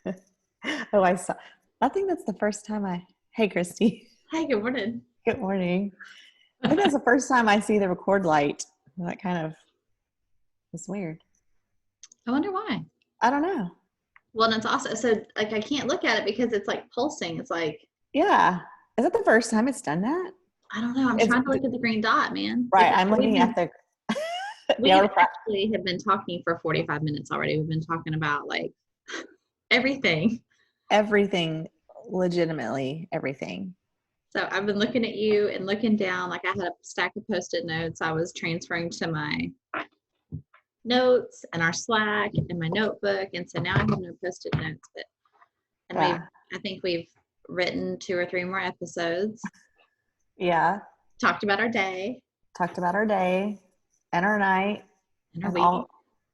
Oh, I think that's the first time hey, Kristi. Hi, good morning. Good morning. I think that's the first time I see the record light. That kind of is weird. I wonder why. I don't know. Well, and it's also so like I can't look at it because it's like pulsing. It's like Yeah. Is it the first time it's done that? I don't know. I'm It's trying to look at the green dot, man. right. I'm looking at the, We yeah, actually have been talking for 45 minutes already. We've been talking about like everything. everything, legitimately everything. So I've been looking at you and looking down. Like I had a stack of post-it notes I was transferring to my notes and our Slack and my notebook. And so now I have no post-it notes, but and Yeah. I think we've written 2 or 3 more episodes, Yeah. talked about our day Talked about our day and our night and our and week, all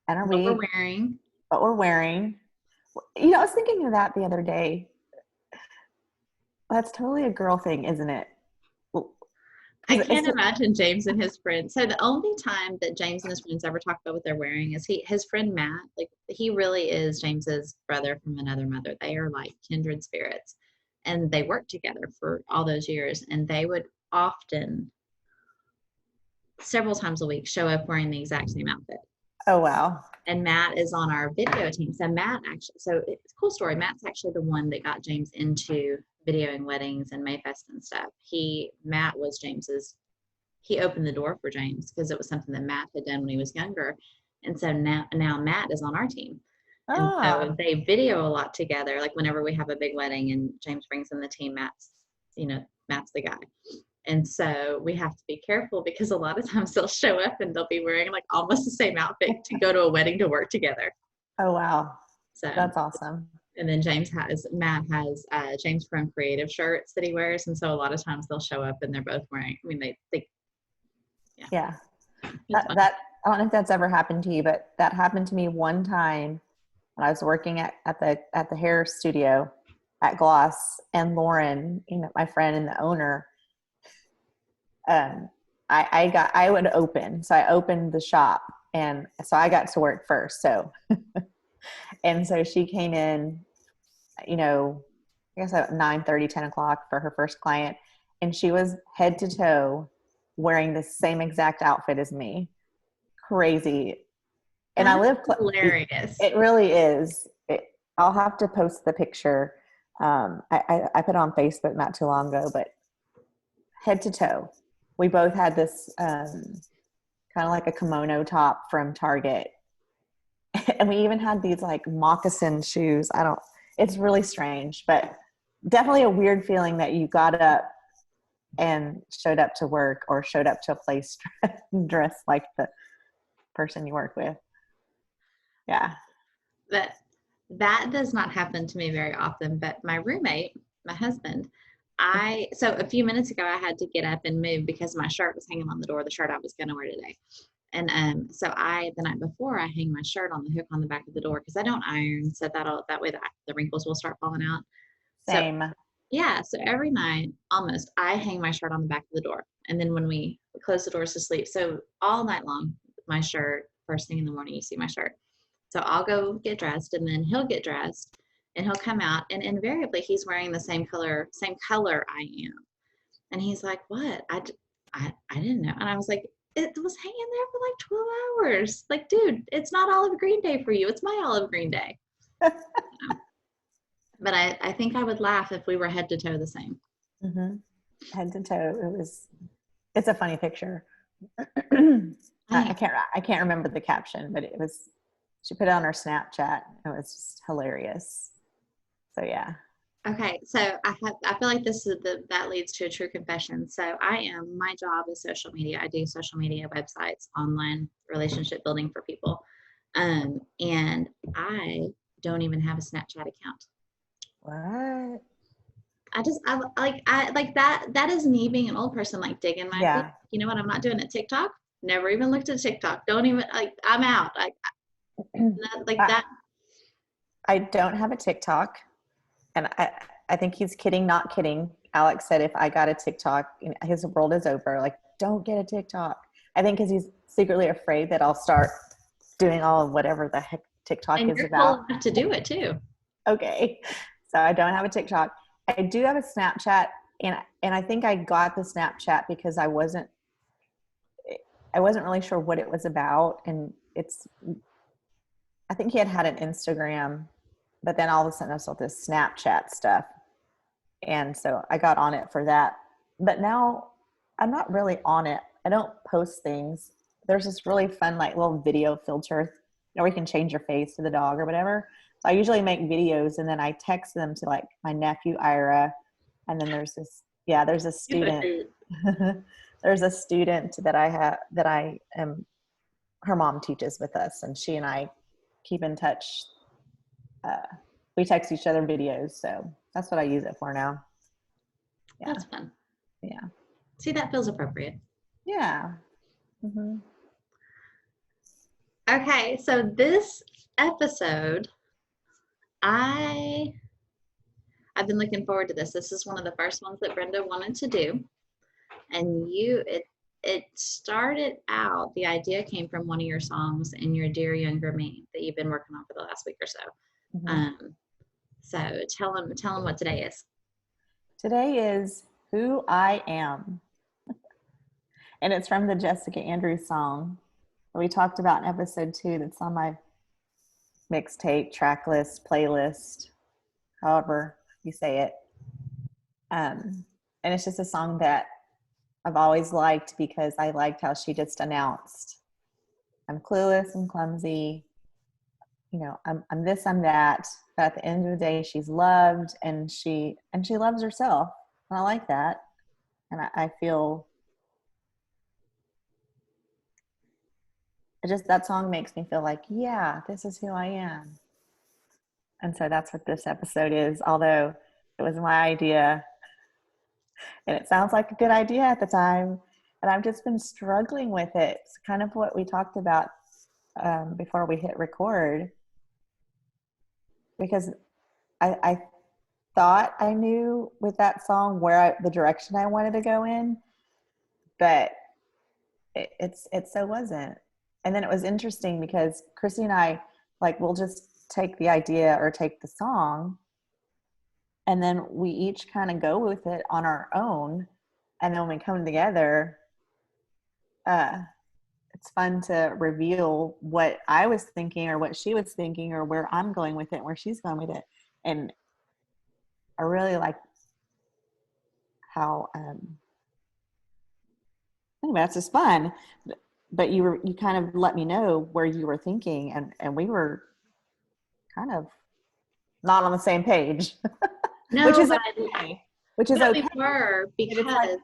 and our what we're week, wearing. what we're wearing. I was thinking of that the other day. That's totally a girl thing, isn't it? I Because can't imagine James and his friends. So the only time that James and his friends ever talk about what they're wearing is his friend Matt. Like he really is James's brother from another mother. They are like kindred spirits, and they worked together for all those years. And they would often, several times a week, show up wearing the exact same outfit. oh wow. And Matt is on our video team. So Matt actually, so it's a cool story. Matt's actually the one that got James into videoing weddings and Mayfest and stuff. Matt was he opened the door for James because it was something that Matt had done when he was younger. And so now Matt is on our team. And so Ah, they video a lot together. Like whenever we have a big wedding and James brings in the team, Matt's the guy. And so we have to be careful because a lot of times they'll show up and they'll be wearing like almost the same outfit to go to a wedding to work together. oh wow. So, That's awesome. and then Matt has James from Creative shirts that he wears. And so a lot of times they'll show up and they're both wearing, I mean, yeah, Yeah. it's fun. I don't know if that's ever happened to you, but that happened to me one time when I was working at the hair studio at Gloss, and Lauren, my friend and the owner, um, I would open. So I opened the shop, and so I got to work first. So, and so she came in, I guess at 9:30, 10 o'clock for her first client. And she was head to toe wearing the same exact outfit as me. Crazy. And I That's live, hilarious. it really is. I'll have to post the picture. I put it on Facebook not too long ago, but head to toe. We both had this kind of like a kimono top from Target. And we even had these like moccasin shoes. It's really strange, but definitely a weird feeling that you got up and showed up to work or showed up to a place dressed like the person you work with. Yeah. But that does not happen to me very often. But my roommate, my husband, so a few minutes ago I had to get up and move because my shirt was hanging on the door, the shirt I was going to wear today. And so the night before, I hang my shirt on the hook on the back of the door because I don't iron, so that way the wrinkles will start falling out. So Same. yeah, so every night almost I hang my shirt on the back of the door, and then when we close the doors to sleep, so all night long, my shirt. First thing in the morning, you see my shirt. So I'll go get dressed, and then he'll get dressed, and he'll come out, and invariably he's wearing the same color I am, and he's like, "What? I didn't know," and I was like, "It was hanging there for like 12 hours. Like, dude, it's not Olive Green Day for you. It's my Olive Green Day." But I think I would laugh if we were head to toe the same. Mm-hmm. Head to toe. It's a funny picture. I I can't remember the caption, but she put it on her Snapchat. It was just hilarious. So yeah. Okay, so I feel like that leads to a true confession. So my job is social media. I do social media websites, online relationship building for people. And I don't even have a Snapchat account. What? I like that is me being an old person, like digging my feet. Yeah. You know what? I'm not doing it. TikTok. Never even looked at TikTok. Don't even like I'm out. Like I, that. I don't have a TikTok, and I think he's kidding, not kidding. Alex said if I got a TikTok, his world is over. Like, don't get a TikTok. I think because he's secretly afraid that I'll start doing all of whatever the heck TikTok And is you're about. cool enough to do it too. Okay. So I don't have a TikTok. I do have a Snapchat, and I think I got the Snapchat because I wasn't really sure what it was about, and I think he had an Instagram, but then all of a sudden I saw this Snapchat stuff, and so I got on it for that. But now I'm not really on it. I don't post things. There's this really fun like little video filter, where you can change your face to the dog or whatever. So I usually make videos and then I text them to like my nephew Ira, and then there's a student. There's a student that I am. Her mom teaches with us, and she and I keep in touch. We text each other videos, so that's what I use it for now. Yeah. That's fun. Yeah. See, that feels appropriate. Yeah. Mm-hmm. Okay, so this episode, I've been looking forward to this. This is one of the first ones that Brenda wanted to do, and it started out. The idea came from one of your songs in your Dear Younger Me that you've been working on for the last week or so. Mm-hmm. So tell them what today is. Today is Who I Am. And it's from the Jessica Andrews song that we talked about in episode 2 that's on my mixtape, track list, playlist, however you say it. And it's just a song that I've always liked because I liked how she just announced, I'm clueless, I'm clumsy, I'm this, I'm that. But at the end of the day, she's loved and she loves herself. And I like that. And I feel that song makes me feel like, yeah, this is who I am. And so that's what this episode is, although it was my idea and it sounds like a good idea at the time. And I've just been struggling with it. It's kind of what we talked about before we hit record, because I thought I knew with that song the direction I wanted to go in, but it so wasn't. And then it was interesting because Kristi and I, like, we'll just take the idea or take the song, and then we each kind of go with it on our own. And then when we come together, it's fun to reveal what I was thinking or what she was thinking or where I'm going with it, where she's going with it. And I really like how, anyway, that's just fun. But you kind of let me know where you were thinking, and we were kind of not on the same page. No, which is okay. We were, because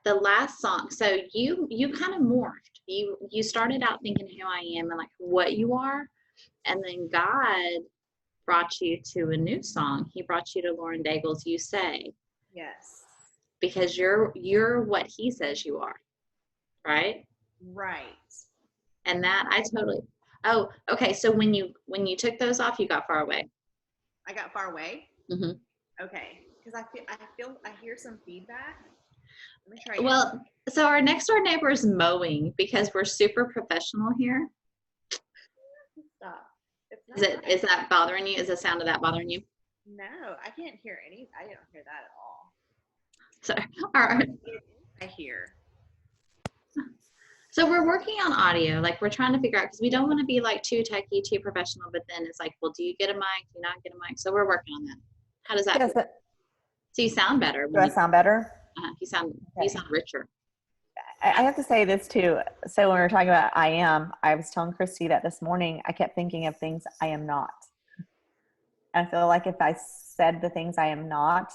the last song, so you kind of morphed. You started out thinking who I am and like what you are, and then God brought you to a new song. He brought you to Lauren Daigle's You Say. Yes. Because you're what he says you are. Right? Right. And that oh, okay. So when you took those off, you got far away. I got far away? Mm-hmm. Okay. Because I hear some feedback. Let me try. Well, so our next door neighbor is mowing because we're super professional here. Stop. Is that bothering you? Is the sound of that bothering you? No, I can't hear I don't hear that at all. So, all right. I hear. So we're working on audio. Like, we're trying to figure out, because we don't want to be like too techie, too professional, but then it's like, well, do you get a mic? Do you not get a mic? So we're working on that. How does that feel? So you sound better. Do I sound better? You sound richer. I have to say this too. So when we were talking about I was telling Kristi that this morning, I kept thinking of things I am not. I feel like if I said the things I am not,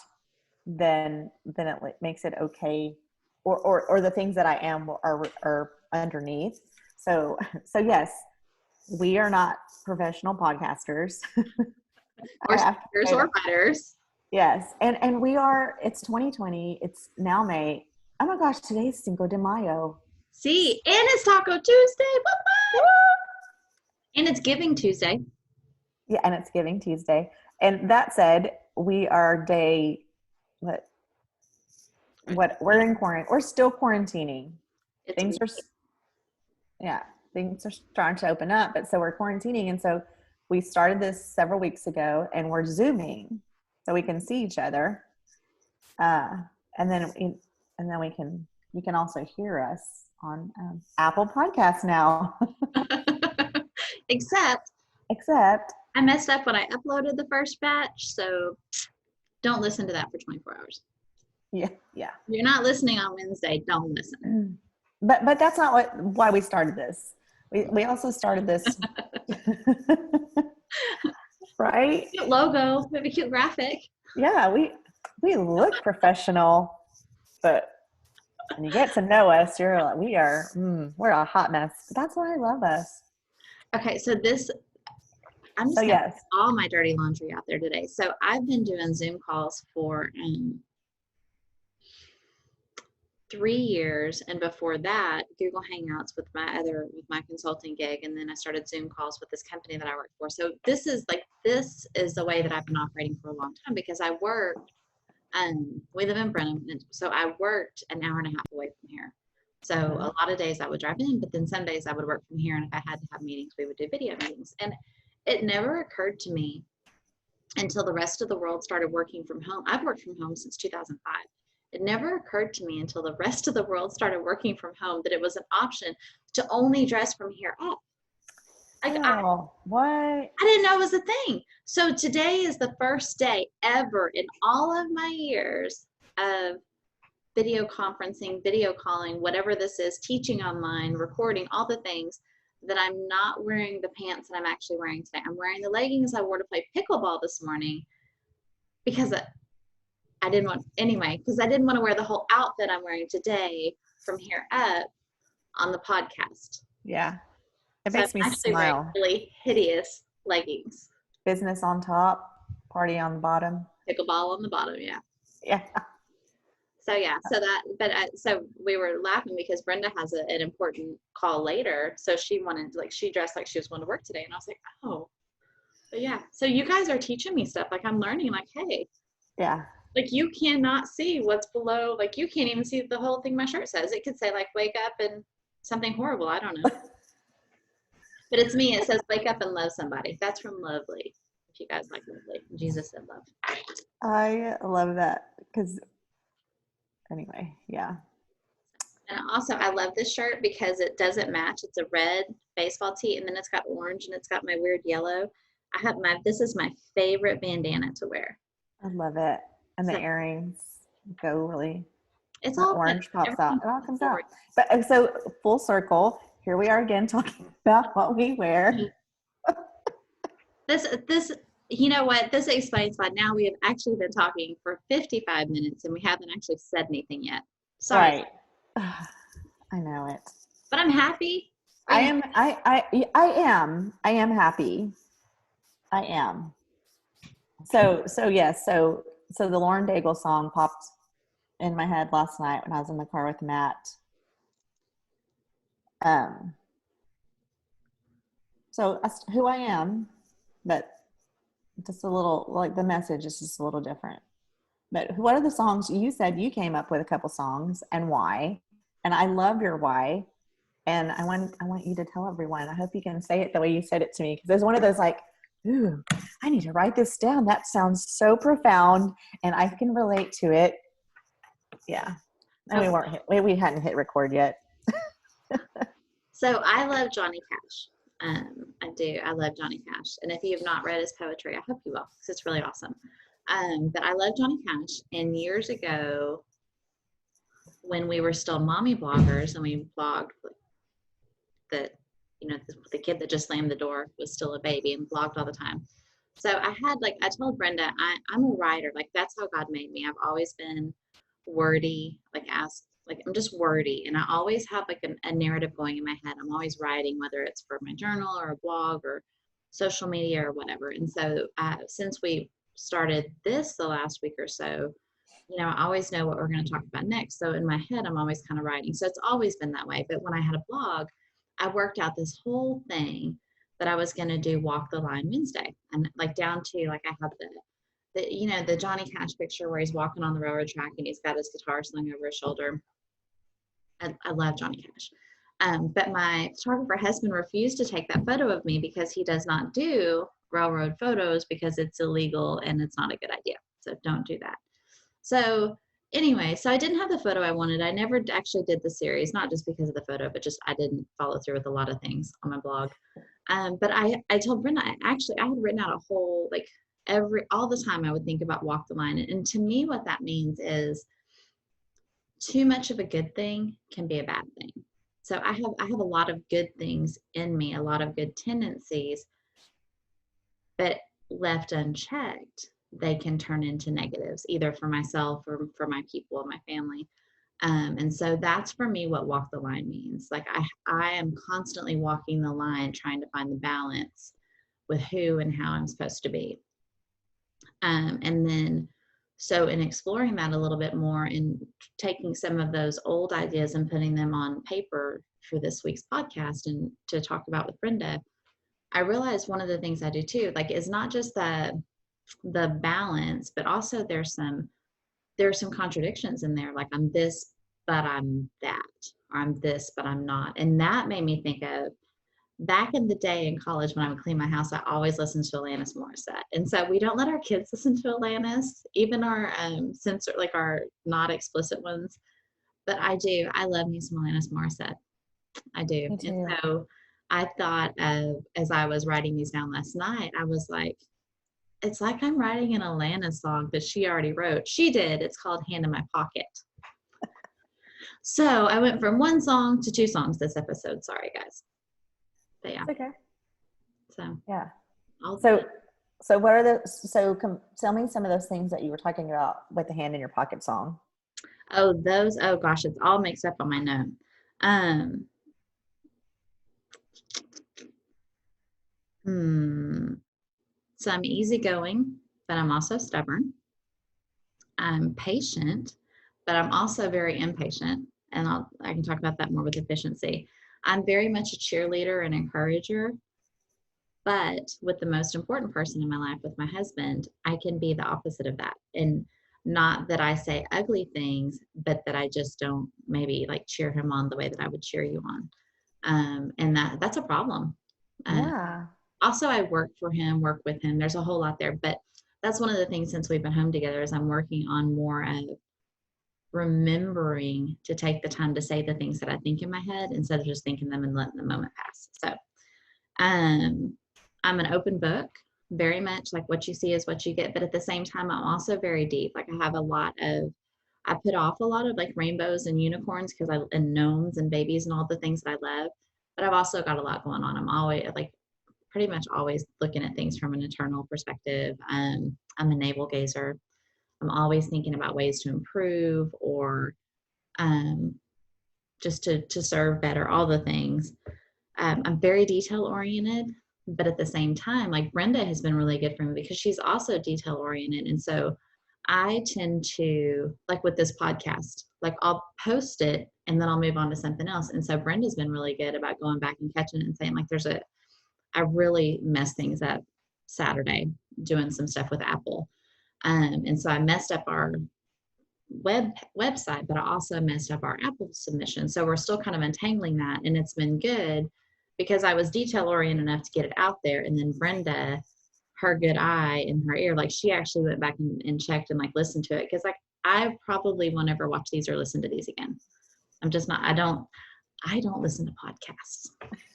then it makes it okay. Or the things that I am are underneath. So yes, we are not professional podcasters. Or speakers or writers. Yes. And we are, it's 2020. It's now May. Oh my gosh, today's Cinco de Mayo. See, and it's Taco Tuesday. Woo! And it's Giving Tuesday. Yeah, and it's Giving Tuesday. And that said, we are day, what we're in quarantine. We're still quarantining. Things are starting to open up, but so we're quarantining. And so we started this several weeks ago, and we're Zooming so we can see each other. And then you can also hear us on Apple Podcasts now. Except I messed up when I uploaded the first batch, so don't listen to that for 24 hours. Yeah. If you're not listening on Wednesday, don't listen. But that's not why we started this. We also started this, right? Cute logo, we have a cute graphic. Yeah, we look professional, but when you get to know us, you're like, we're a hot mess. But that's why I love us. Okay, so I'm just going to put all my dirty laundry out there today. So I've been doing Zoom calls for 3 years, and before that, Google Hangouts with my consulting gig, and then I started Zoom calls with this company that I work for. So this is the way that I've been operating for a long time, because I worked, we live in Brenda, so I worked an hour and a half away from here. So a lot of days I would drive in, but then some days I would work from here, and if I had to have meetings, we would do video meetings. And it never occurred to me until the rest of the world started working from home. I've worked from home since 2005. It never occurred to me until the rest of the world started working from home that it was an option to only dress from here up. Like, what? I didn't know it was a thing. So today is the first day ever in all of my years of video conferencing, video calling, whatever this is, teaching online, recording, all the things, that I'm not wearing the pants that I'm actually wearing today. I'm wearing the leggings I wore to play pickleball this morning because I didn't want to wear the whole outfit I'm wearing today from here up on the podcast. Yeah. It makes me smile. Really hideous leggings. Business on top, party on the bottom. Pickleball on the bottom, yeah. Yeah. So we were laughing because Brenda has an important call later. So she dressed like she was going to work today. And I was like, oh, but yeah. So you guys are teaching me stuff. Like, I'm learning, like, hey. Yeah. Like, you cannot see what's below. Like, you can't even see the whole thing my shirt says. It could say, like, wake up and something horrible. I don't know. But it's me. It says, wake up and love somebody. That's from Lovely. If you guys like Lovely. Jesus said love. I love that because, anyway, yeah. And also, I love this shirt because it doesn't match. It's a red baseball tee, and then it's got orange, and it's got my weird yellow. This is my favorite bandana to wear. I love it. And the earrings go really, it's all orange pops out. It all comes out. But so full circle, here we are again talking about what we wear. This, you know what? This explains why now we have actually been talking for 55 minutes and we haven't actually said anything yet. Sorry. Right. I know it. But I'm happy. I am happy. I am. So yes. So the Lauren Daigle song popped in my head last night when I was in the car with Matt. So that's who I am, but just a little, like, the message is just a little different. But what are the songs? You said you came up with a couple songs, and why? And I love your why. And I want you to tell everyone. I hope you can say it the way you said it to me, because there's one of those, like, ooh, I need to write this down. That sounds so profound, and I can relate to it. Yeah. And we hadn't hit record yet. So I love Johnny Cash. I do. I love Johnny Cash. And if you have not read his poetry, I hope you will, because it's really awesome. But I love Johnny Cash. And years ago, when we were still mommy bloggers and we blogged that, the kid that just slammed the door was still a baby and blogged all the time. So I told Brenda, I'm a writer. Like, that's how God made me. I've always been wordy, I'm just wordy. And I always have a narrative going in my head. I'm always writing, whether it's for my journal or a blog or social media or whatever. And so since we started this the last week or so, I always know what we're going to talk about next. So in my head, I'm always kind of writing. So it's always been that way. But when I had a blog, I worked out this whole thing that I was going to do Walk the Line Wednesday. And down to, I have the Johnny Cash picture where he's walking on the railroad track and he's got his guitar slung over his shoulder. I love Johnny Cash. But my photographer husband refused to take that photo of me because he does not do railroad photos because it's illegal and it's not a good idea. So don't do that. So anyway, so I didn't have the photo I wanted. I never actually did the series, not just because of the photo, but just I didn't follow through with a lot of things on my blog. But I told Brenda, I had written out a whole, like all the time I would think about walk the line. And to me, what that means is too much of a good thing can be a bad thing. So I have a lot of good things in me, a lot of good tendencies, but left unchecked, they can turn into negatives, either for myself or for my people and my family. And so that's for me what walk the line means. Like I am constantly walking the line, trying to find the balance with who and how I'm supposed to be. And then, so in exploring that a little bit more and taking some of those old ideas and putting them on paper for this week's podcast and to talk about with Brenda, I realized one of the things I do too, like, is not just the balance, but also there are some contradictions in there. Like, I'm this, but I'm that, or I'm this, but I'm not. And that made me think of back in the day in college when I would clean my house, I always listened to Alanis Morissette. And so we don't let our kids listen to Alanis, even our censor, like our not explicit ones. But I do. I love me some Alanis Morissette. I do. Me too. And so I thought of, as I was writing these down last night, I was like, it's like I'm writing an Alanis song that she already wrote. She did. It's called Hand in My Pocket. So I went from one song to two songs this episode. Sorry, guys. But yeah. It's okay. So yeah. So what are tell me some of those things that you were talking about with the Hand in Your Pocket song. Oh, gosh, it's all mixed up on my note. So I'm easygoing, but I'm also stubborn. I'm patient, but I'm also very impatient. And I can talk about that more with efficiency. I'm very much a cheerleader and encourager, but with the most important person in my life, with my husband, I can be the opposite of that. And not that I say ugly things, but that I just don't maybe like cheer him on the way that I would cheer you on. And that's a problem. Yeah. Also, I work with him. There's a whole lot there, but that's one of the things since we've been home together is I'm working on more of remembering to take the time to say the things that I think in my head instead of just thinking them and letting the moment pass. So I'm an open book, very much like what you see is what you get. But at the same time, I'm also very deep. Like I put off a lot of like rainbows and unicorns and gnomes and babies and all the things that I love. But I've also got a lot going on. I'm always pretty much always looking at things from an eternal perspective. I'm a navel gazer. I'm always thinking about ways to improve or just to serve better, all the things. I'm very detail oriented, but at the same time, like Brenda has been really good for me because she's also detail oriented. And so I tend to, like with this podcast, like I'll post it and then I'll move on to something else. And so Brenda's been really good about going back and catching it and saying like, I really messed things up Saturday doing some stuff with Apple. And so I messed up our website, but I also messed up our Apple submission. So we're still kind of untangling that. And it's been good because I was detail oriented enough to get it out there. And then Brenda, her good eye and her ear, like she actually went back and checked and like listened to it. Cause like I probably won't ever watch these or listen to these again. I'm just not, I don't listen to podcasts.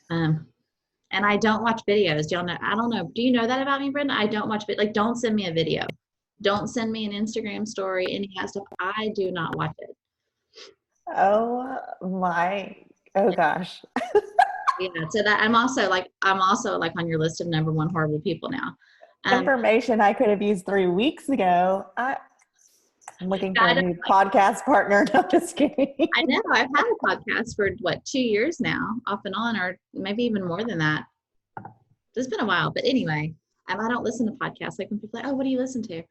And I don't watch videos. Do y'all know? I don't know. Do you know that about me, Brenda? I don't watch like don't send me a video. Don't send me an Instagram story, any of that stuff. I do not watch it. Oh gosh. Yeah. So that I'm also like on your list of number one horrible people now. Information I could have used 3 weeks ago. I'm looking for a new podcast partner. No, just kidding. I know. I've had a podcast for 2 years now, off and on, or maybe even more than that. It's been a while, but anyway, I don't listen to podcasts. Like when people are like, oh, what do you listen to?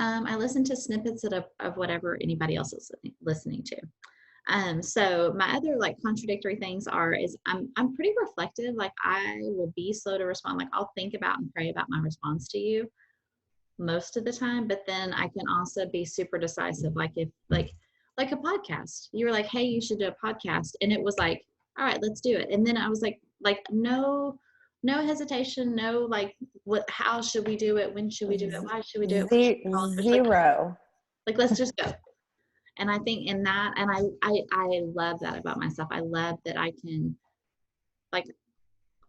I listen to snippets of whatever anybody else is listening to. So my other like contradictory things is I'm pretty reflective. Like I will be slow to respond. Like I'll think about and pray about my response to you most of the time, but then I can also be super decisive. Like if like a podcast, you were like, hey, you should do a podcast. And it was like, all right, let's do it. And then I was like, no, no hesitation, no like, how should we do it? When should we do it? Why should we do it? Zero. Like, let's just go. And I think in that, and I love that about myself. I love that I can, like,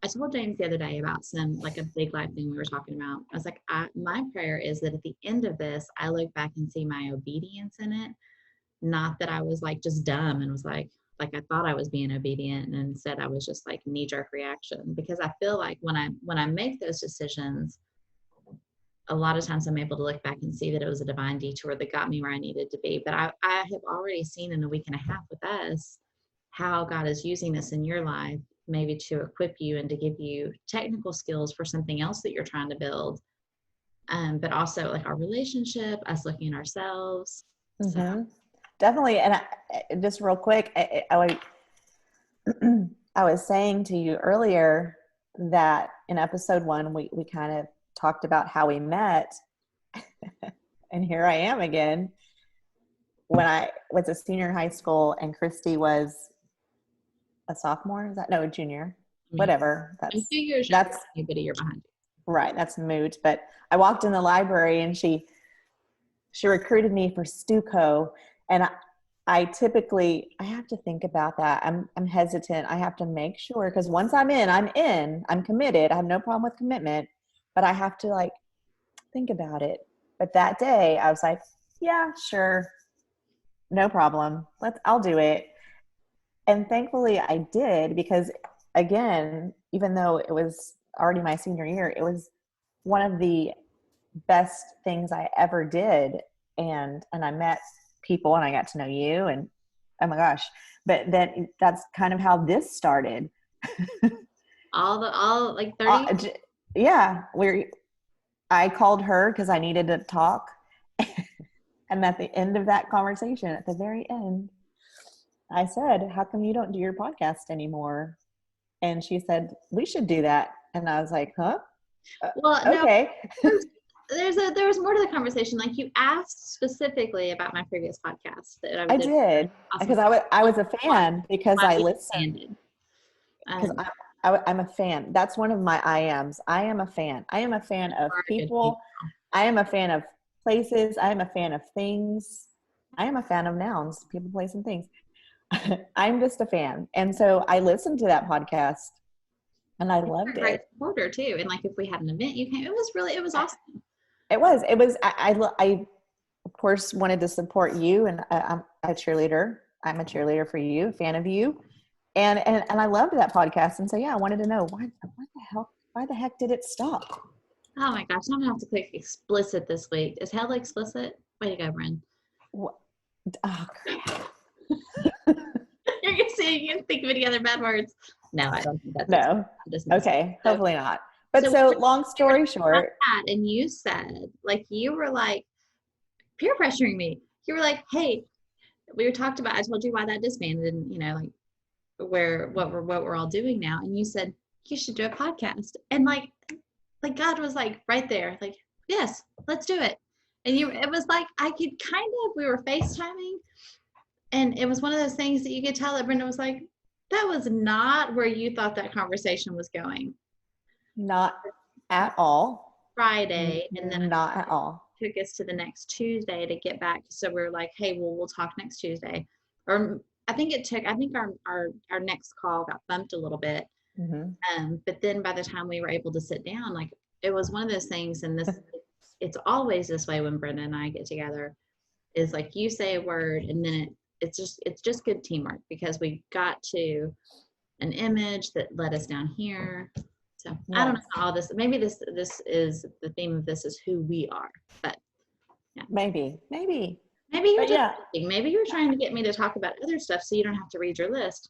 I told James the other day about like a big life thing we were talking about. I was like, my prayer is that at the end of this, I look back and see my obedience in it. Not that I was like just dumb and was like I thought I was being obedient, and instead I was just like knee-jerk reaction. Because I feel like when I make those decisions, a lot of times I'm able to look back and see that it was a divine detour that got me where I needed to be. But I have already seen in a week and a half with us how God is using this in your life, maybe to equip you and to give you technical skills for something else that you're trying to build. But also like our relationship, us looking at ourselves. Mm-hmm. Definitely. And just real quick, I was saying to you earlier that in episode 1, we kind of talked about how we met. And here I am again. When I was a senior in high school and Kristi was a sophomore, is that? No, a junior. Whatever. I'm 2 years that's but a year behind you. Right. That's moot. But I walked in the library and she recruited me for Stuco. And I typically, I have to think about that. I'm hesitant. I have to make sure, because once I'm in, I'm committed. I have no problem with commitment, but I have to like think about it. But that day I was like, yeah, sure. No problem. I'll do it. And thankfully I did, because again, even though it was already my senior year, it was one of the best things I ever did. And I met people and I got to know you, and oh my gosh. But then that's kind of how this started. all like 30. Yeah. I called her because I needed to talk. And at the end of that conversation, at the very end, I said, how come you don't do your podcast anymore? And she said, we should do that. And I was like, huh? Well, okay. No, there was more to the conversation. Like, you asked specifically about my previous podcast that I did. Because I was a fan, because I listened. Because I'm a fan. That's one of my I ams. I am a fan. I am a fan of people. I am a fan of places. I am a fan of things. I am a fan of nouns, people, place, and things. I'm just a fan. And so I listened to that podcast and I loved it. Great supporter too. And like, if we had an event, you came. It was awesome. It was. I of course wanted to support you, and I'm a cheerleader. I'm a cheerleader for you, a fan of you. And I loved that podcast. And so, yeah, I wanted to know why the heck did it stop? Oh my gosh, I'm gonna have to click explicit this week. Is hell explicit? Way to go, Brenda. What? Oh, crap. You're gonna say you can think of any other bad words. No, I don't think that's no. Okay, hopefully not. But so long story short. And you said, like, you were like peer pressuring me. You were like, hey, I told you why that disbanded, and like what we're all doing now. And you said, you should do a podcast. And like God was like right there, like, yes, let's do it. And it was like, we were FaceTiming, and it was one of those things that you could tell that Brenda was like, that was not where you thought that conversation was going. Not at all. Friday, and then not at all. Took us to the next Tuesday to get back. So we were like, hey, we'll talk next Tuesday. Or I think our next call got bumped a little bit. Mm-hmm. But then by the time we were able to sit down, like, it was one of those things, and it's always this way when Brenda and I get together, is like, you say a word and then it's just good teamwork, because we got to an image that led us down here. So yes. I don't know how all this, maybe this is the theme of this, is who we are, but yeah. Maybe you're maybe you're trying to get me to talk about other stuff so you don't have to read your list.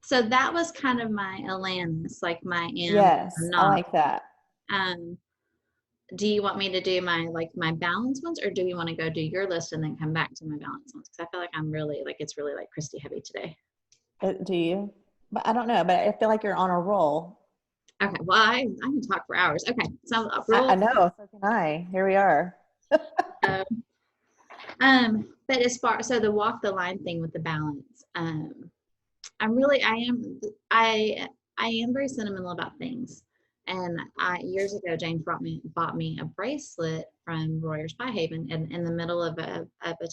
So that was kind of my Alanis, like my am. Yes, I like that. Do you want me to do my balance ones, or do you want to go do your list and then come back to my balance ones? Because I feel like I'm really it's really like Kristi heavy today. Do you? But I don't know. But I feel like you're on a roll. Okay. Well, I can talk for hours. Okay. So I know. So can I. Here we are. But as far, so the walk the line thing with the balance, I am very sentimental about things. And years ago, James bought me a bracelet from Royers Pie Haven in the middle of a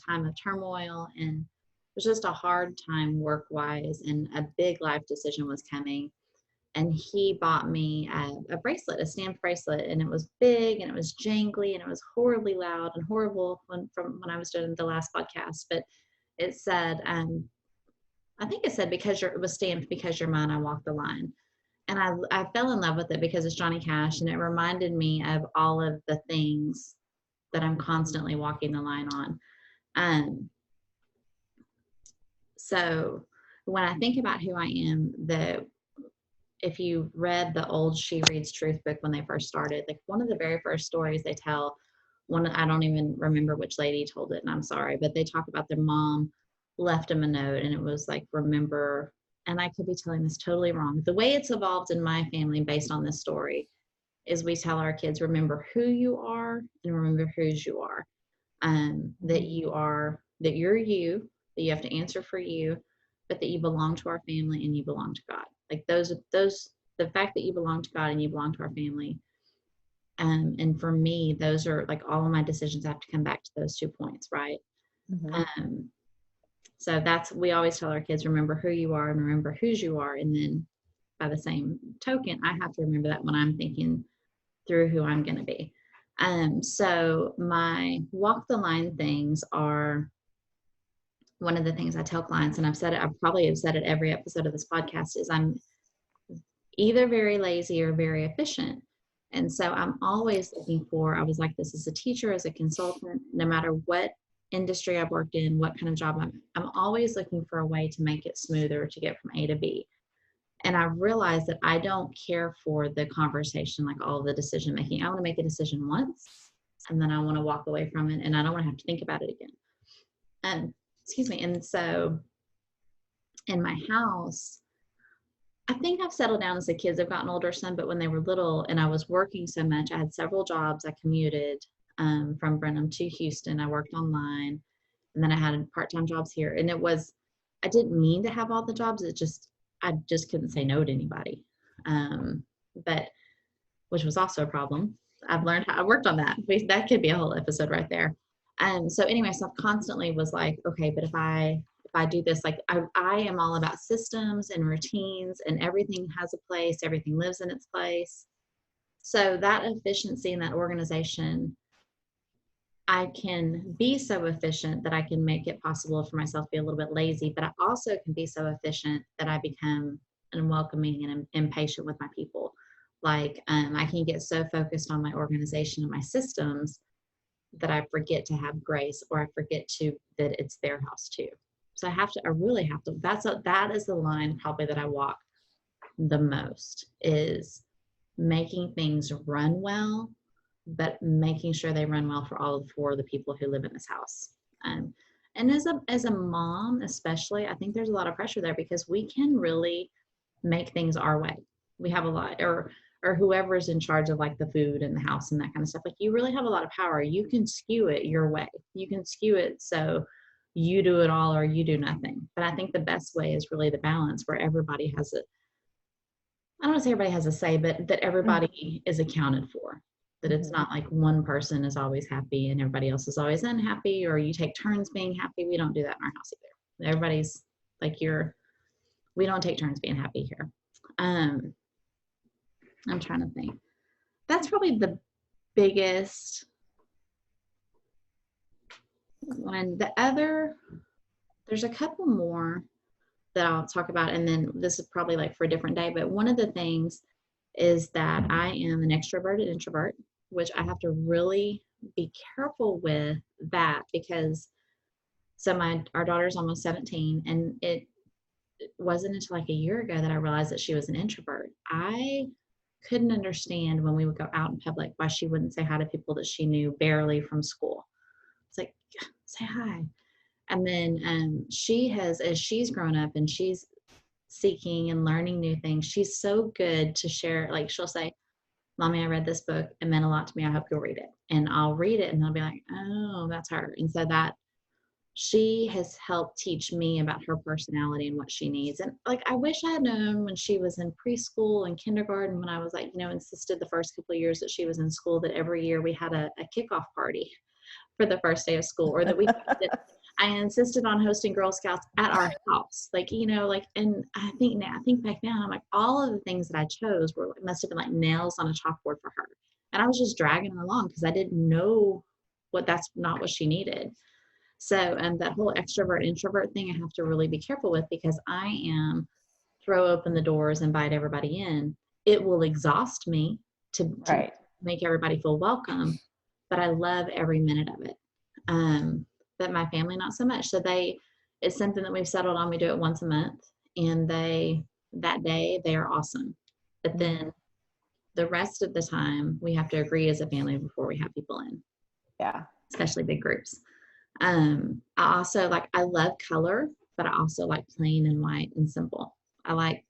time of turmoil, and it was just a hard time work wise, and a big life decision was coming. And he bought me a bracelet, a stamped bracelet, and it was big and it was jangly and it was horribly loud and horrible from when I was doing the last podcast. But it said, I think it said, it was stamped because you're mine, I walk the line. And I fell in love with it because it's Johnny Cash, and it reminded me of all of the things that I'm constantly walking the line on. So when I think about who I am, if you read the old She Reads Truth book when they first started, like one of the very first stories they tell, I don't even remember which lady told it, and I'm sorry, but they talk about their mom left them a note, and it was like, remember, and I could be telling this totally wrong. The way it's evolved in my family based on this story is we tell our kids, remember who you are and remember whose you are. That you're you, that you have to answer for you, but that you belong to our family and you belong to God. Like the fact that you belong to God and you belong to our family. And for me, those are like all of my decisions have to come back to those 2 points, right? Mm-hmm. So we always tell our kids, remember who you are and remember whose you are. And then by the same token, I have to remember that when I'm thinking through who I'm going to be. So my walk the line things are one of the things I tell clients, and I've said it, I probably have said it every episode of this podcast, is I'm either very lazy or very efficient. And so I'm always looking I was like this as a teacher, as a consultant, no matter what industry I've worked in, what kind of job I'm always looking for a way to make it smoother to get from A to B. And I realized that I don't care for the conversation, like all the decision making. I want to make a decision once, and then I want to walk away from it, and I don't want to have to think about it again. Excuse me. And so in my house, I think I've settled down as the kids have gotten older some, but when they were little and I was working so much, I had several jobs. I commuted from Brenham to Houston. I worked online, and then I had part-time jobs here. And I didn't mean to have all the jobs. I just couldn't say no to anybody. But which was also a problem. I've learned how I worked on that. That could be a whole episode right there. So anyway, so I constantly was like, okay, but if I do this, like I am all about systems and routines, and everything has a place, everything lives in its place. So that efficiency and that organization, I can be so efficient that I can make it possible for myself to be a little bit lazy, but I also can be so efficient that I become unwelcoming and impatient with my people. Like I can get so focused on my organization and my systems that I forget to have grace, or I forget that it's their house too. So I really have to, that is the line probably that I walk the most, is making things run well, but making sure they run well for all four of the people who live in this house. And as a mom, especially, I think there's a lot of pressure there, because we can really make things our way. We have a lot, or whoever's in charge of like the food and the house and that kind of stuff. Like, you really have a lot of power. You can skew it your way. You can skew it so you do it all or you do nothing. But I think the best way is really the balance, where everybody has I don't want to say everybody has a say, but that everybody is accounted for. That it's not like one person is always happy and everybody else is always unhappy, or you take turns being happy. We don't do that in our house either. Everybody's like we don't take turns being happy here. I'm trying to think. That's probably the biggest one. There's a couple more that I'll talk about, and then this is probably like for a different day, but one of the things is that I am an extroverted introvert, which I have to really be careful with that, because our daughter's almost 17, and it wasn't until like a year ago that I realized that she was an introvert. I couldn't understand when we would go out in public why she wouldn't say hi to people that she knew barely from school. It's like, say hi. And then as she's grown up and she's seeking and learning new things, she's so good to share. Like, she'll say, Mommy, I read this book. It meant a lot to me. I hope you'll read it. And I'll read it and I'll be like, oh, that's her. And so that she has helped teach me about her personality and what she needs. And like, I wish I had known when she was in preschool and kindergarten, when I was like, insisted the first couple of years that she was in school, that every year we had a kickoff party for the first day of school, or that I insisted on hosting Girl Scouts at our house. Like, and I think back now, I'm like, all of the things that I chose must have been like nails on a chalkboard for her. And I was just dragging her along because I didn't know that's not what she needed. So, that whole extrovert introvert thing, I have to really be careful with, because I am throw open the doors, invite everybody in. It will exhaust me to make everybody feel welcome, but I love every minute of it. But my family, not so much. So it's something that we've settled on. We do it once a month, and that day they are awesome. But then the rest of the time we have to agree as a family before we have people in. Yeah. Especially big groups. I also I love color, but I also like plain and white and simple. I like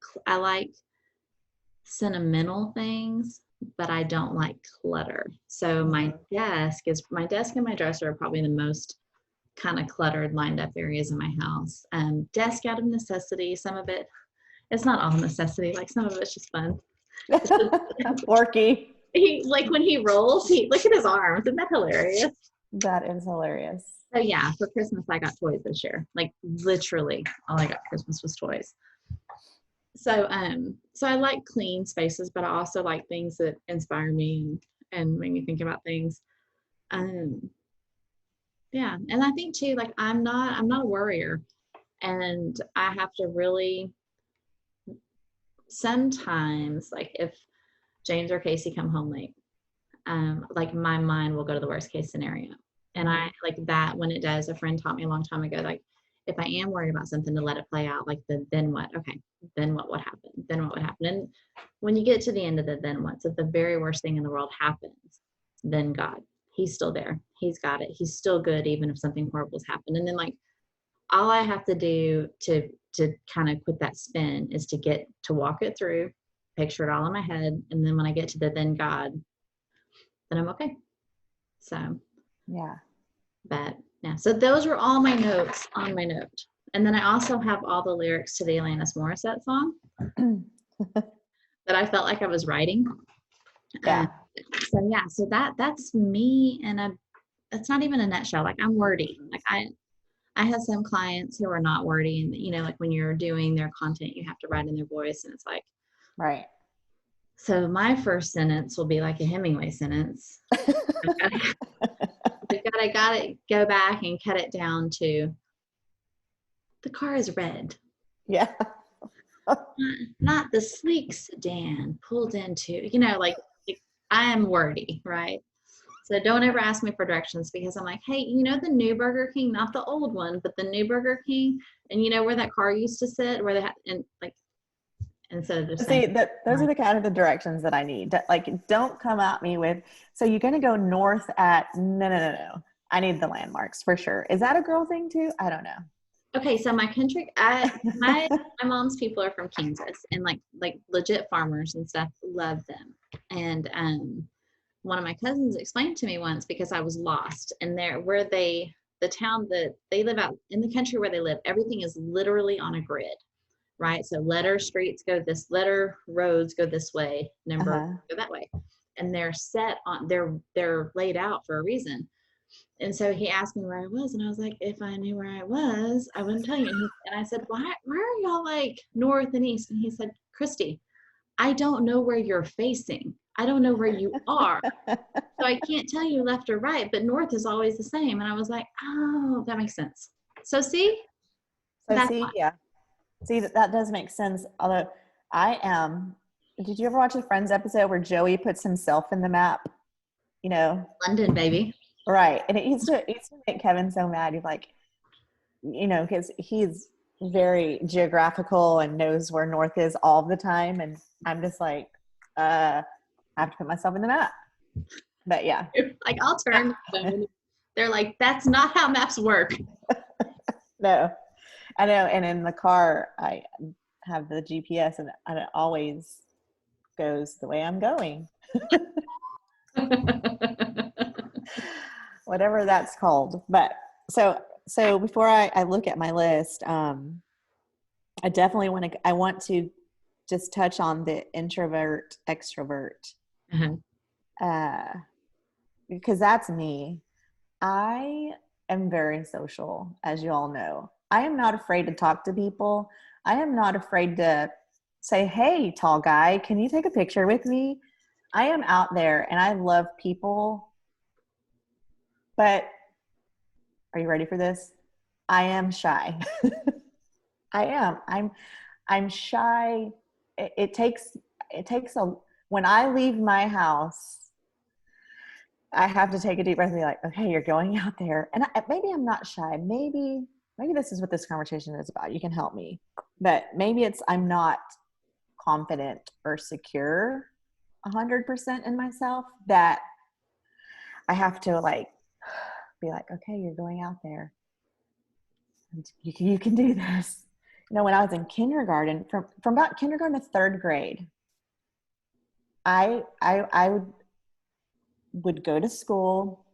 sentimental things, but I don't like clutter. So my desk and my dresser are probably the most kind of cluttered, lined up areas in my house. Desk out of necessity. Some of it, it's not all necessity. Like, some of it's just fun. Worky. When he rolls, look at his arms. Isn't that hilarious? That is hilarious. So yeah, for Christmas I got toys this year. Like, literally all I got for Christmas was toys. So I like clean spaces, but I also like things that inspire me and make me think about things. Yeah, and I think too, like, I'm not a worrier, and I have to really, sometimes, like, if James or Casey come home late, like, my mind will go to the worst case scenario. And I like that when it does. A friend taught me a long time ago, like, if I am worried about something, to let it play out. Like, then what? Okay, then what would happen? Then what would happen? And when you get to the end of the then what, so if the very worst thing in the world happens, then God, he's still there. He's got it. He's still good, even if something horrible's happened. And then, like, all I have to do to kind of quit that spin is to walk it through, picture it all in my head. And then when I get to the then God, then I'm okay. So, yeah. But yeah, so those were all my notes on my note. And then I also have all the lyrics to the Alanis Morissette song that I felt like I was writing. Yeah. So that's me, and that's not even a nutshell. Like, I'm wordy. Like, I have some clients who are not wordy, and like, when you're doing their content, you have to write in their voice, and it's like, right. So my first sentence will be like a Hemingway sentence. I gotta go back and cut it down to, the car is red. Yeah. Not the sleek sedan pulled into, like, I am wordy, right? So don't ever ask me for directions, because I'm like, hey, the new Burger King, not the old one, but the new Burger King, and where that car used to sit, where they had, and like, instead of just saying, those are the kind of the directions that I need. Like, don't come at me with, so you're going to go north at, no. I need the landmarks for sure. Is that a girl thing too? I don't know. Okay, so my my mom's people are from Kansas, and like legit farmers and stuff, love them. And one of my cousins explained to me once, because I was lost, and the town that they live out in, the country where they live, everything is literally on a grid, right? So letter streets go this, letter roads go this way, number go that way, and they're set on, they're laid out for a reason. And so he asked me where I was, and I was like, if I knew where I was, I wouldn't tell you. And I said, why are y'all like north and east? And he said, Kristi, I don't know where you're facing. I don't know where you are. So I can't tell you left or right, but north is always the same. And I was like, oh, that makes sense. So see? Yeah. See, that does make sense. Although did you ever watch the Friends episode where Joey puts himself in the map? London, baby. Right. And it used to make Kevin so mad. He's like, because he's very geographical and knows where north is all the time. And I'm just like, I have to put myself in the map. But yeah. Like, I'll turn. They're like, that's not how maps work. No, I know. And in the car, I have the GPS, and I always goes the way I'm going, whatever that's called. But so before I look at my list, I definitely I want to just touch on the introvert extrovert, Uh-huh. because that's me. I am very social, as you all know. I am not afraid to talk to people. I am not afraid to say, hey, tall guy, can you take a picture with me? I am out there and I love people. But are you ready for this? I am shy. I am. I'm shy. It takes when I leave my house, I have to take a deep breath and be like, okay, you're going out there. And maybe I'm not shy. Maybe this is what this conversation is about. You can help me. But maybe I'm not confident or secure 100% in myself, that I have to like be like, okay, you're going out there. You can do this. When I was in kindergarten, from about kindergarten to third grade, I would go to school.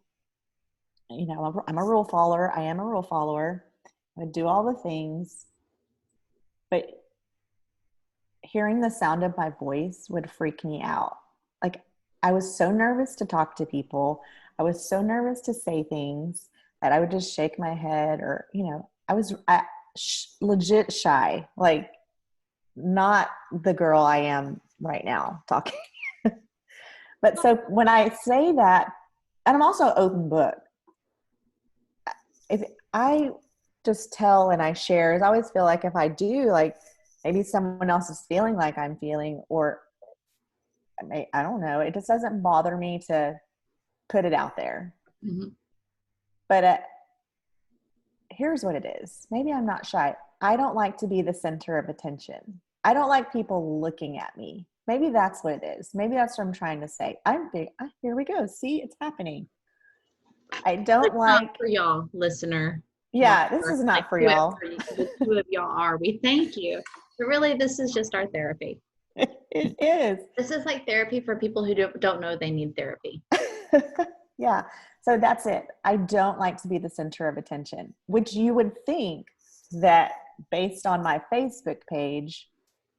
I'm a rule follower. I am a rule follower. I would do all the things, but hearing the sound of my voice would freak me out. Like, I was so nervous to talk to people. I was so nervous to say things that I would just shake my head, or, I was legit shy, like not the girl I am right now talking. But so when I say that, and I'm also open book, if I just tell and I share, I always feel like if I do, like maybe someone else is feeling like I'm feeling, or I don't know, it just doesn't bother me to put it out there. Mm-hmm. But here's what it is. Maybe I'm not shy. I don't like to be the center of attention. I don't like people looking at me. Maybe that's what it is. Maybe that's what I'm trying to say. I'm big. Here we go. See, it's happening. I don't like. Not for y'all, listener. Yeah, this is not for y'all. The two of y'all are. We thank you. But really, this is just our therapy. It is. This is like therapy for people who don't know they need therapy. Yeah. So that's it. I don't like to be the center of attention, which you would think that based on my Facebook page,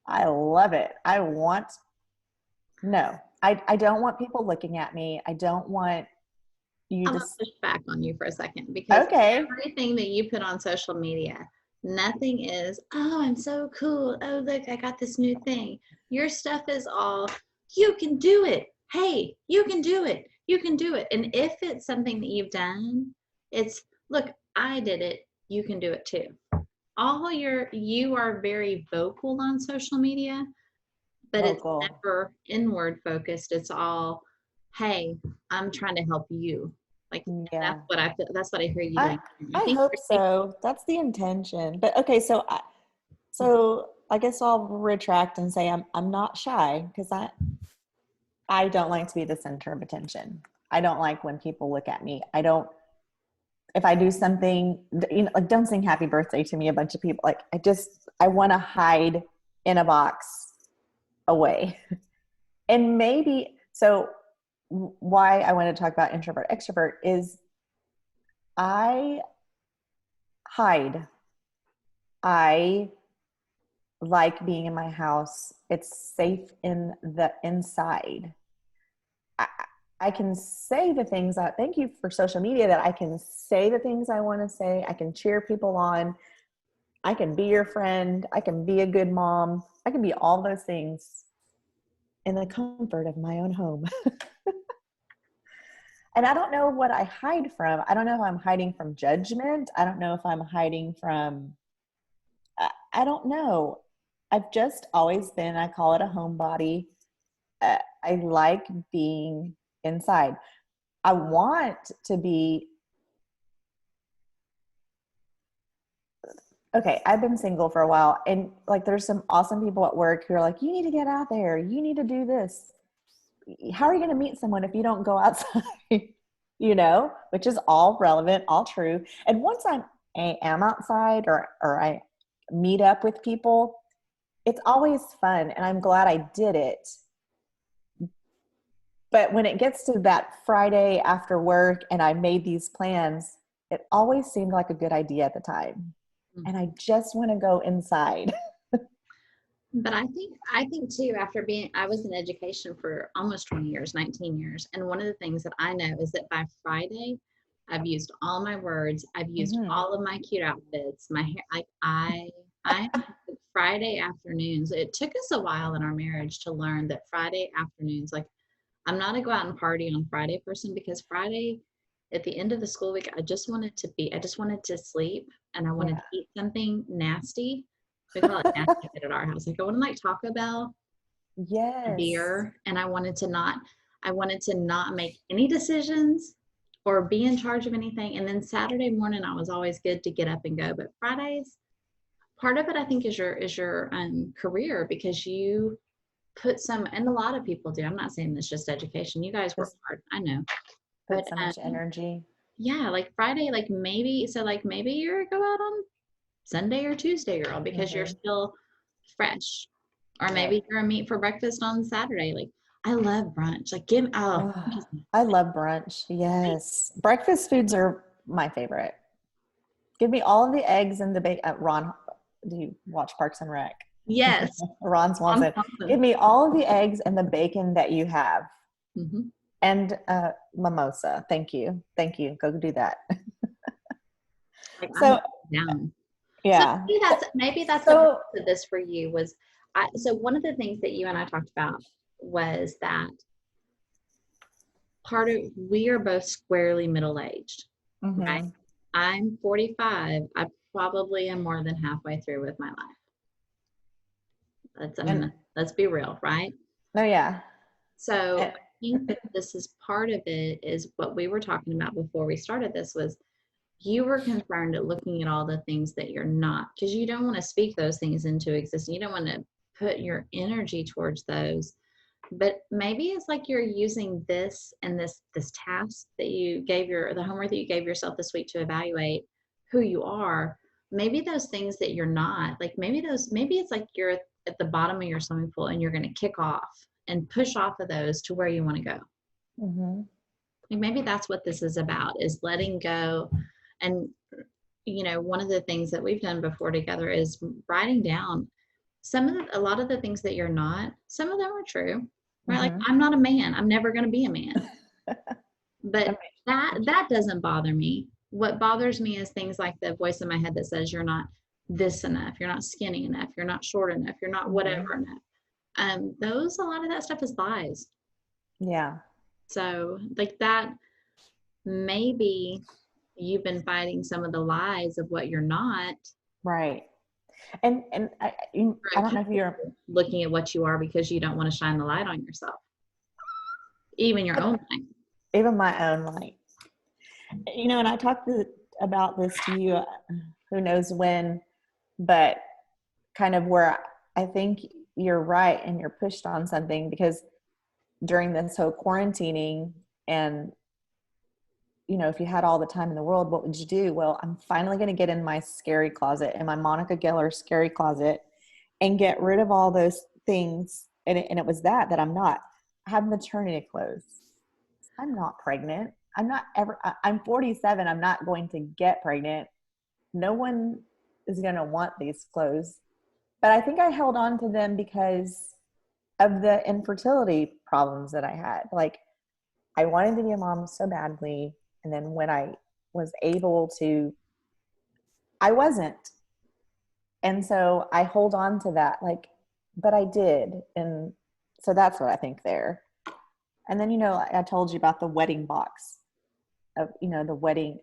I love it. I don't want people looking at me. I don't want you I'm to gonna push back on you for a second, because okay. Everything that you put on social media, nothing is, oh, I'm so cool. Oh, look, I got this new thing. Your stuff is all, you can do it. Hey, you can do it. You can do it. And if it's something that you've done, it's, look, I did it. You can do it too. You are very vocal on social media, but Vocal. It's never inward focused. It's all, hey, I'm trying to help you. Like, yeah, that's what I feel. That's what I hear you doing. I hope so. That's the intention. But okay, so I guess I'll retract and say I'm not shy, because I don't like to be the center of attention. I don't like when people look at me. If I do something, like don't sing happy birthday to me, a bunch of people, like I want to hide in a box away. And maybe, so why I want to talk about introvert extrovert is I hide. I like being in my house. It's safe in the inside. I can say the things thank you for social media, that I can say the things I want to say. I can cheer people on. I can be your friend. I can be a good mom. I can be all those things in the comfort of my own home. And I don't know what I hide from. I don't know if I'm hiding from judgment. I don't know if I'm hiding from, I don't know. I've just always been, I call it a homebody. I like being inside. I want to be, okay, I've been single for a while, and like there's some awesome people at work who are like, you need to get out there. You need to do this. How are you going to meet someone if you don't go outside? Which is all relevant, all true. And once I am outside, or I meet up with people, it's always fun. And I'm glad I did it. But when it gets to that Friday after work and I made these plans, it always seemed like a good idea at the time. And I just want to go inside. But I think too, I was in education for almost 20 years, 19 years. And one of the things that I know is that by Friday, I've used all my words. I've used Mhm. all of my cute outfits. My hair, I Friday afternoons. It took us a while in our marriage to learn that Friday afternoons, like I'm not a go out and party on Friday person, because Friday at the end of the school week, I just wanted to sleep, and I wanted Yeah. to eat something nasty. We call it nasty food at our house. Like I wanted like Taco Bell, Yes. beer, and I wanted to not make any decisions or be in charge of anything. And then Saturday morning, I was always good to get up and go. But Fridays, part of it I think is your career, because you put some, and a lot of people do. I'm not saying it's just education. You guys work Just hard, I know, put but so much energy. yeah, like Friday, maybe you're go out on Sunday or Tuesday, girl, because you're Hmm. still fresh. Or Right. maybe you're a meet for breakfast on Saturday. Like I love brunch. Like give me Oh, I love brunch. Yes. Breakfast foods are my favorite. Give me all of the eggs and the bacon. Ron, do you watch Parks and Rec? yes. Ron On Swanson. Give something. me all of the eggs and the bacon that you have. Hmm. And mimosa. Thank you. Thank you. Go do that. Like I'm So, down. So yeah. maybe that's a part So, of this for you was so one of the things that you and I talked about was that we are both squarely middle aged, right? mhm. I'm 45. I probably am more than halfway through with my life. I And mean, let's be real, right? no, yeah. So And, I think that this is part of it, is what we were talking about before we started this, was you were concerned at looking at all the things that you're not, because you don't want to speak those things into existence. You don't want to put your energy towards those. But maybe it's like you're using this and this task that you gave the homework that you gave yourself this week to evaluate who you are. Maybe those things that you're not, like maybe it's like you're at the bottom of your swimming pool and you're going to kick off and push off of those to where you want to go. mhm. Like maybe that's what this is about, is letting go. And one of the things that we've done before together is writing down a lot of the things that you're not. Some of them are true, right? Like Mhm. I'm not a man. I'm never going to be a man. That But that makes- that doesn't bother me. What bothers me is things like the voice in my head that says you're not this enough, you're not skinny enough, you're not short enough, you're not mhm. whatever enough. A lot of that stuff is lies. Yeah. So like that, maybe you've been fighting some of the lies of what you're not, Right. And or I don't know if you're looking at what you are because you don't want to shine the light on yourself, even your own light. even my own light. And I talked about this to you, who knows when, but kind of where I think you're right and you're pushed on something, because during this whole quarantining, and if you had all the time in the world, what would you do? Well, I'm finally going to get in my scary closet, in my Monica Geller scary closet, and get rid of all those things. And it was that I'm not. I have maternity clothes. I'm not pregnant. I'm 47. I'm not going to get pregnant. No one is going to want these clothes. But I think I held on to them because of the infertility problems that I had. Like, I wanted to be a mom so badly. And then when I was able to, I wasn't. And so I hold on to that, like, but I did. And so that's what I think there. And then, I told you about the wedding box of, the wedding,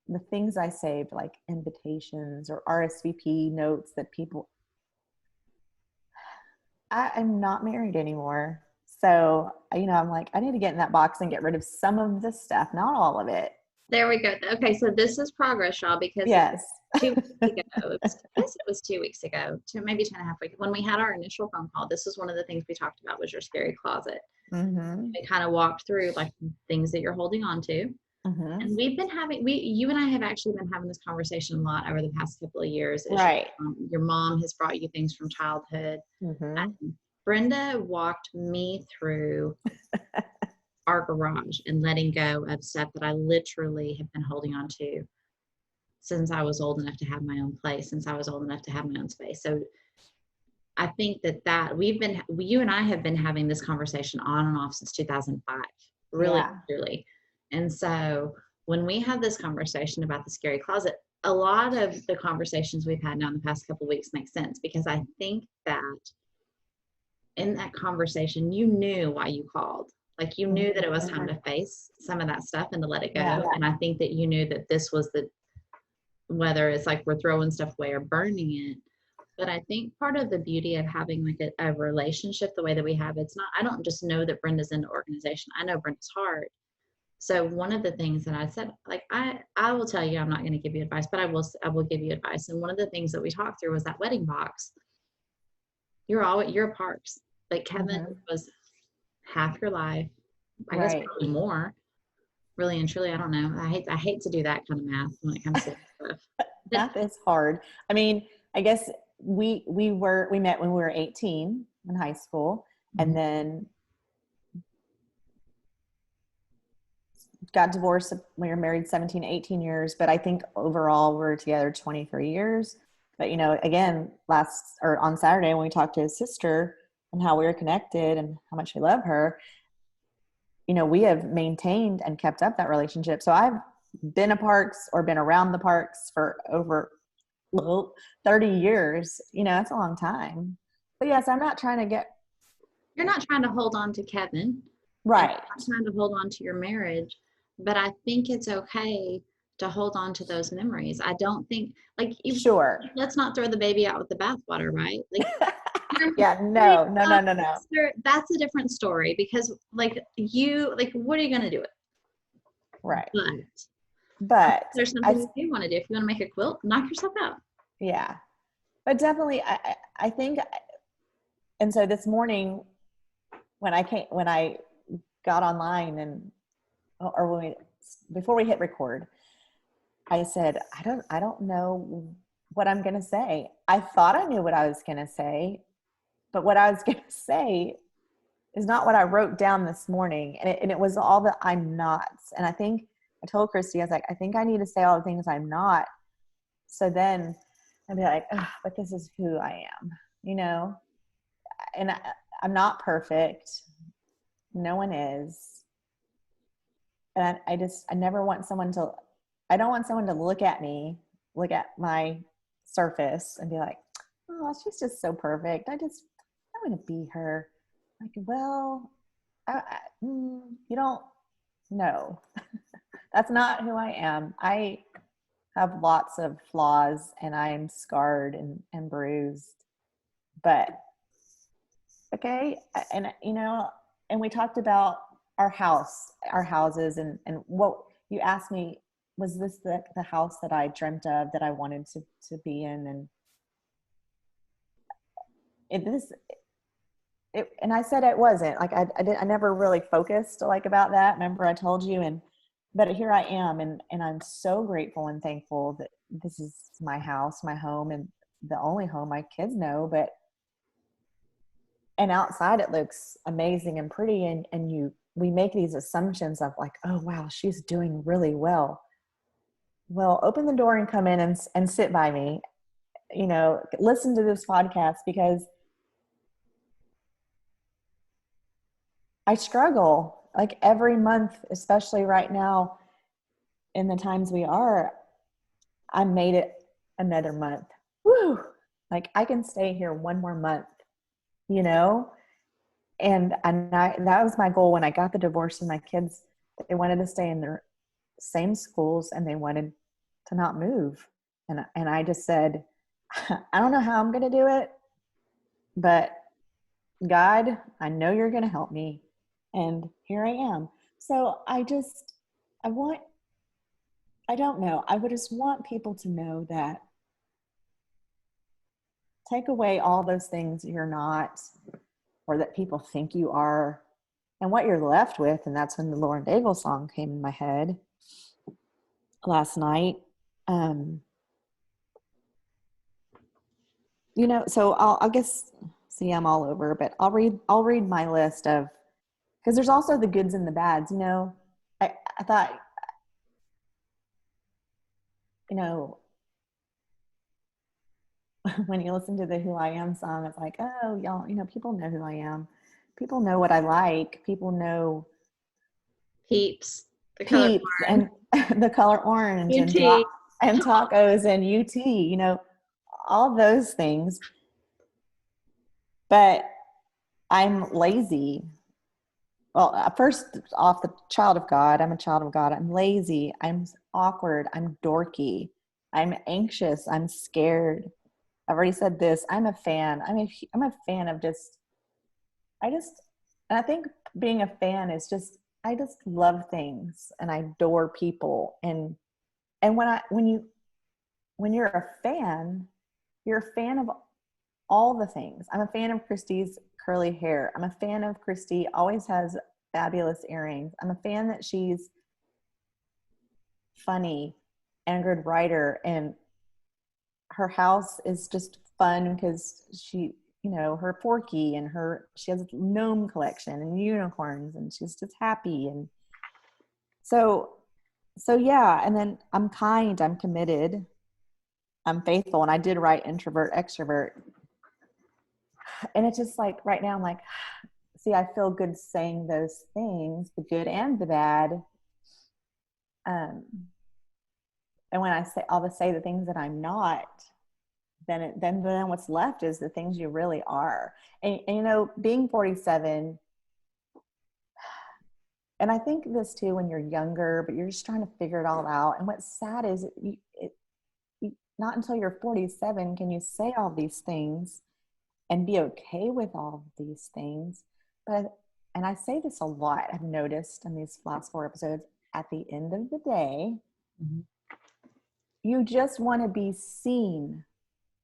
the things I saved, like invitations or RSVP notes that people, I'm not married anymore. So, I'm like, I need to get in that box and get rid of some of the stuff, not all of it. There we go. Okay, so this is progress, y'all, because Yes. 2 weeks ago, I guess it was 2 weeks ago, maybe 2.5 weeks, when we had our initial phone call, this was one of the things we talked about, was your scary closet. Mm-hmm. We kind of walked through like things that you're holding on to. Mm-hmm. And you and I have actually been having this conversation a lot over the past couple of years. Right. Your mom has brought you things from childhood. Mm-hmm. Brenda walked me through our garage and letting go of stuff that I literally have been holding on to since I was old enough to have my own place, since I was old enough to have my own space. So I think that you and I have been having this conversation on and off since 2005, really, Yeah. truly. And so when we have this conversation about the scary closet, a lot of the conversations we've had now in the past couple of weeks make sense, because I think that in that conversation, you knew why you called. Like, you knew that it was time to face some of that stuff and to let it go. Yeah. And I think that you knew that this was whether it's like we're throwing stuff away or burning it. But I think part of the beauty of having like a relationship the way that we have, I don't just know that Brenda's into organization. I know Brenda's heart. So one of the things that I said, like, I will tell you, I'm not going to give you advice, but I will give you advice. And one of the things that we talked through was that wedding box. You're a Parks. Like, Kevin was half your life. I guess probably more. Really and truly, I don't know. I hate to do that kind of math when it comes to stuff. Math is hard. I mean, I guess we met when we were 18 in high school, and then got divorced. We were married 17, 18 years, but I think overall we're together 23 years. But, you know, again, on Saturday when we talked to his sister and how we were connected and how much we love her, you know, we have maintained and kept up that relationship. So I've been a Parks or been around the Parks for over 30 years. You know, that's a long time. But yes, I'm not trying to You're not trying to hold on to Kevin. Right. You're not trying to hold on to your marriage. But I think it's okay to hold on to those memories. I don't think, like, sure. Let's not throw the baby out with the bathwater, right? Like, yeah, no. That's a different story, because what are you going to do it? Right. But there's something you do want to do. If you want to make a quilt, knock yourself out. Yeah. But definitely, I think, and so this morning when I got online before we hit record, I said, I don't know what I'm going to say. I thought I knew what I was going to say, but what I was going to say is not what I wrote down this morning. And it was all the I'm nots. And I think I told Kristi, I was like, I think I need to say all the things I'm not. So then I'd be like, but this is who I am, you know? And I'm not perfect. No one is. And I never want I don't want someone to look at my surface and be like, oh, she's just so perfect. I want to be her. Like, well, you don't know. That's not who I am. I have lots of flaws and I'm scarred and bruised, but okay. And, you know, and we talked about our houses and what you asked me, was this the house that I dreamt of, that I wanted to be in? And I said it wasn't. Like, I never really focused like about that. Remember I told you, but here I am, and I'm so grateful and thankful that this is my house, my home, and the only home my kids know. And outside it looks amazing and pretty, and we make these assumptions of like, oh wow, she's doing really well. Well, open the door and come in and sit by me, you know, listen to this podcast, because I struggle like every month, especially right now in the times we are. I made it another month. Woo! Like, I can stay here one more month, you know? And that was my goal when I got the divorce, and my kids, they wanted to stay in their same schools and they wanted to not move. And I just said, I don't know how I'm going to do it, but God, I know you're going to help me. And here I am. So I don't know. I would just want people to know that take away all those things you're not, or that people think you are, and what you're left with. And that's when the Lauren Daigle song came in my head last night. So I'll guess, see, I'm all over, but I'll read my list of because there's also the goods and the bads, you know. I thought, you know, when you listen to the Who I Am song, it's like, oh, y'all, you know, people know who I am. People know what I like. People know Peeps, the color Peeps orange, and the color orange and UT. and tacos and UT, you know, all those things. But I'm lazy. Well, first off, the child of God. I'm a child of God. I'm lazy. I'm awkward. I'm dorky. I'm anxious. I'm scared. I've already said this. I'm a fan. I'm a fan of just, I just, and I think being a fan is just, I just love things and I adore people. And when you're a fan, you're a fan of all the things. I'm a fan of Kristi's curly hair. I'm a fan of Kristi always has fabulous earrings. I'm a fan that she's funny and a good writer, and her house is just fun because she, you know, her Forky and she has a gnome collection and unicorns, and she's just happy. And so yeah. And then I'm kind, I'm committed, I'm faithful. And I did write introvert, extrovert. And it's just like right now I'm like, see, I feel good saying those things, the good and the bad. And when I'll say the things that I'm not, then what's left is the things you really are. And you know, being 47, and I think this too when you're younger, but you're just trying to figure it all out. And what's sad is not until you're 47 can you say all these things and be okay with all of these things. But, and I say this a lot, I've noticed in these last 4 episodes, at the end of the day, mm-hmm. you just want to be seen.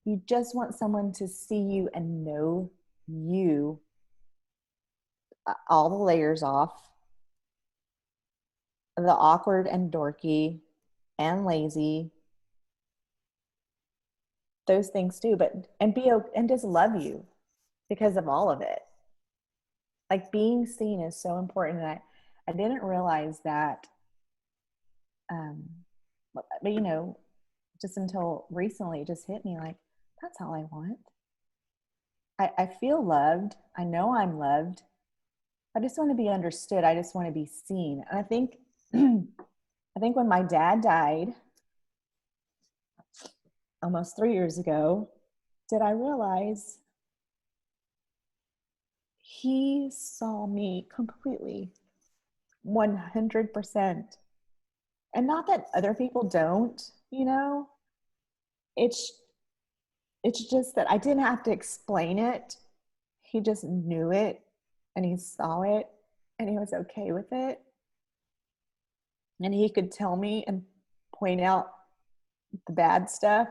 You just want someone to see you and know you, all the layers off, the awkward and dorky and lazy, those things too, and just love you because of all of it. Like being seen is so important. And I didn't realize that, but you know, just until recently, it just hit me like, that's all I want. I feel loved. I know I'm loved. I just want to be understood. I just want to be seen. And I think when my dad died almost 3 years ago, did I realize he saw me completely, 100%. And not that other people don't, you know, it's just that I didn't have to explain it. He just knew it and he saw it and he was okay with it. And he could tell me and point out the bad stuff.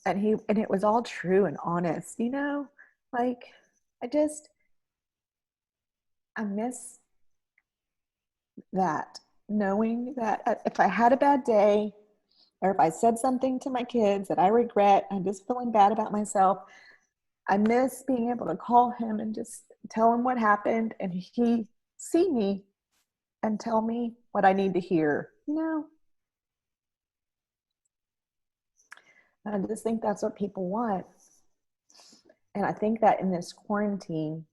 And it was all true and honest, you know, like I miss that, knowing that if I had a bad day or if I said something to my kids that I regret, I'm just feeling bad about myself, I miss being able to call him and just tell him what happened and he see me and tell me what I need to hear, you know? And I just think that's what people want. And I think that in this quarantine,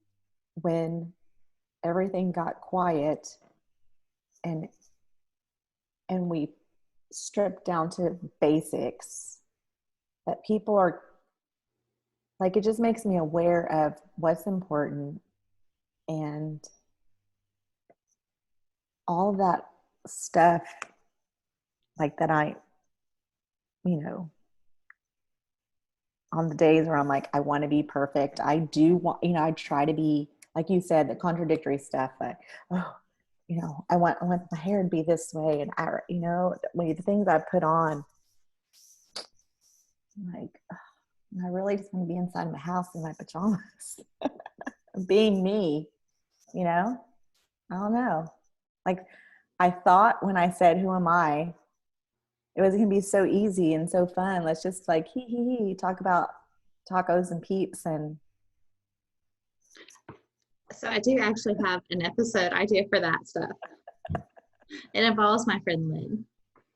when everything got quiet and we stripped down to basics, that people are like, it just makes me aware of what's important and all of that stuff, like that you know, on the days where I'm like, I want to be perfect. I do want, you know, I try to be, like you said, the contradictory stuff. But, oh, you know, I want my hair to be this way. And you know, the things I put on, like, I really just want to be inside my house in my pajamas, being me, you know? I don't know. Like, I thought when I said, who am I? It was going to be so easy and so fun. Let's just like, talk about tacos and peeps. And So I do actually have an episode idea for that stuff. It involves my friend Lynn.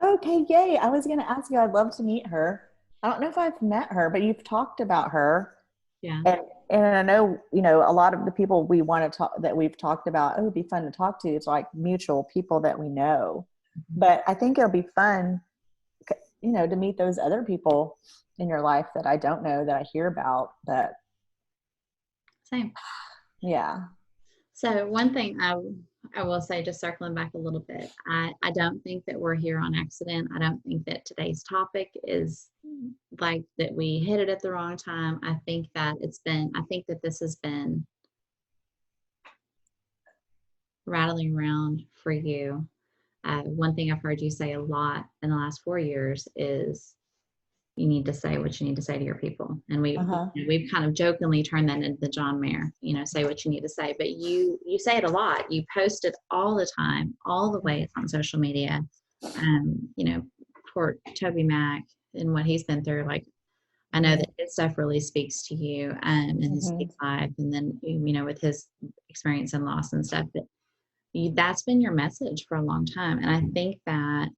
Okay, yay. I was going to ask you, I'd love to meet her. I don't know if I've met her, but you've talked about her. Yeah. And I know, a lot of the people we want to talk that we've talked about, it would be fun to talk to. It's like mutual people that we know. But I think it'll be fun, to meet those other people in your life that I don't know, that I hear about, that. Same. Yeah. So one thing I will say, just circling back a little bit, I don't think that we're here on accident. I don't think that today's topic is like that we hit it at the wrong time. I think that this has been rattling around for you. One thing I've heard you say a lot in the last 4 years is you need to say what you need to say to your people. And we've kind of jokingly turned that into the John Mayer, say what you need to say, but you say it a lot. You post it all the time, all the way on social media. Poor Toby Mac and what he's been through. Like, I know that his stuff really speaks to you, and his life, and then, with his experience and loss and stuff, but that's been your message for a long time. And I think that,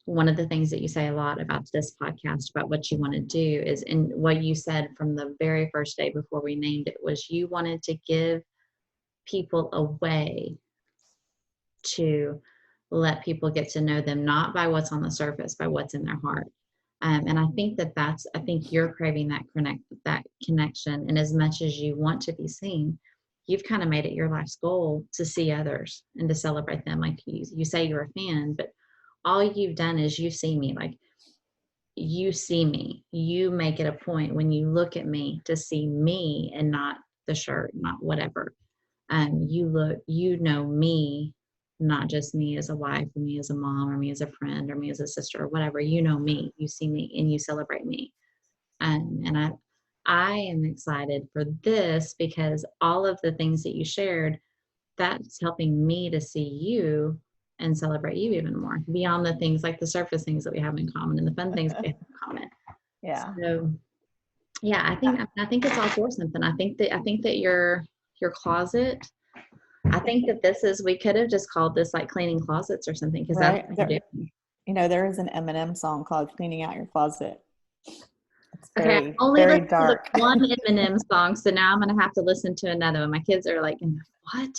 one of the things that you say a lot about this podcast, about what you want to do, is, and what you said from the very first day before we named it, was you wanted to give people a way to let people get to know them, not by what's on the surface, by what's in their heart. And I think I think you're craving that connection. And as much as you want to be seen, you've kind of made it your life's goal to see others and to celebrate them. Like you say you're a fan, but all you've done is you see me. Like, you see me. You make it a point when you look at me to see me and not the shirt, not whatever. You know me, not just me as a wife, or me as a mom, or me as a friend, or me as a sister, or whatever. You know me, you see me, and you celebrate me. And I am excited for this, because all of the things that you shared, that's helping me to see you and celebrate you even more, beyond the things, like the surface things that we have in common and the fun things that we have in common. Yeah. So yeah, I think it's all for something. I think that your closet, I think that we could have just called this like cleaning closets or something, because that's what you do. There is an Eminem song called "Cleaning Out Your Closet." It's Okay, very, I only very listened dark. to one Eminem song, so now I'm gonna have to listen to another one. My kids are like, what?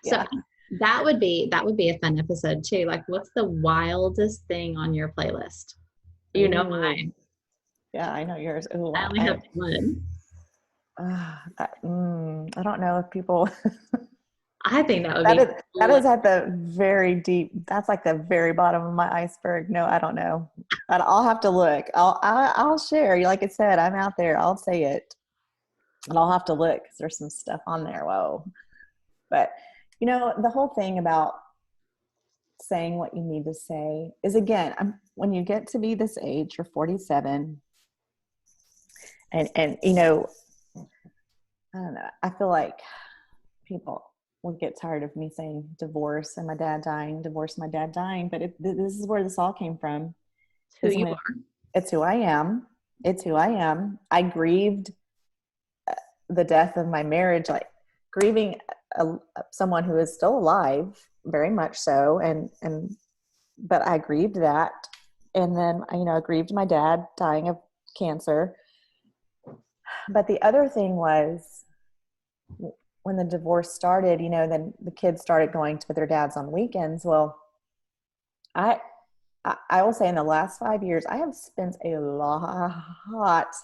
Yeah. So that would be a fun episode too. Like, what's the wildest thing on your playlist? Mine. Yeah, I know yours. Ooh, I only have one. I don't know if people. I think that would be. That is at the very deep. That's like the very bottom of my iceberg. No, I don't know. I'll have to look. I'll share. Like I said, I'm out there. I'll say it, and I'll have to look, because there's some stuff on there. Whoa! But the whole thing about saying what you need to say is, again, when you get to be this age, you're 47, and I don't know. I feel like people will get tired of me saying divorce and my dad dying, divorce, my dad dying. But this is where this all came from. Who you are. It's who I am. It's who I am. I grieved the death of my marriage, like grieving someone who is still alive, very much so. But I grieved that. And then, I grieved my dad dying of cancer. But the other thing was, when the divorce started, then the kids started going to their dads on weekends. Well, I will say, in the last 5 years, I have spent a lot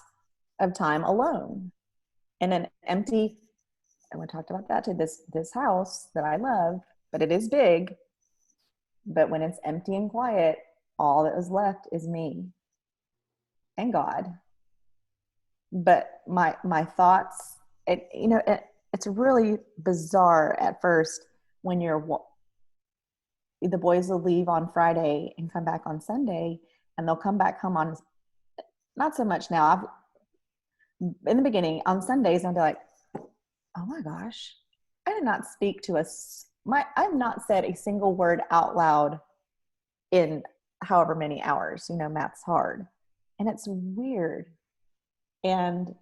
of time alone in an empty, and we talked about that too, this house that I love, but it is big. But when it's empty and quiet, all that is left is me and God. But my thoughts, it's really bizarre at first when the boys will leave on Friday and come back on Sunday, and they'll come back home on, not so much now. In the beginning on Sundays, I'll be like, oh my gosh, I did not speak to I've not said a single word out loud in however many hours. Math's hard, and it's weird. And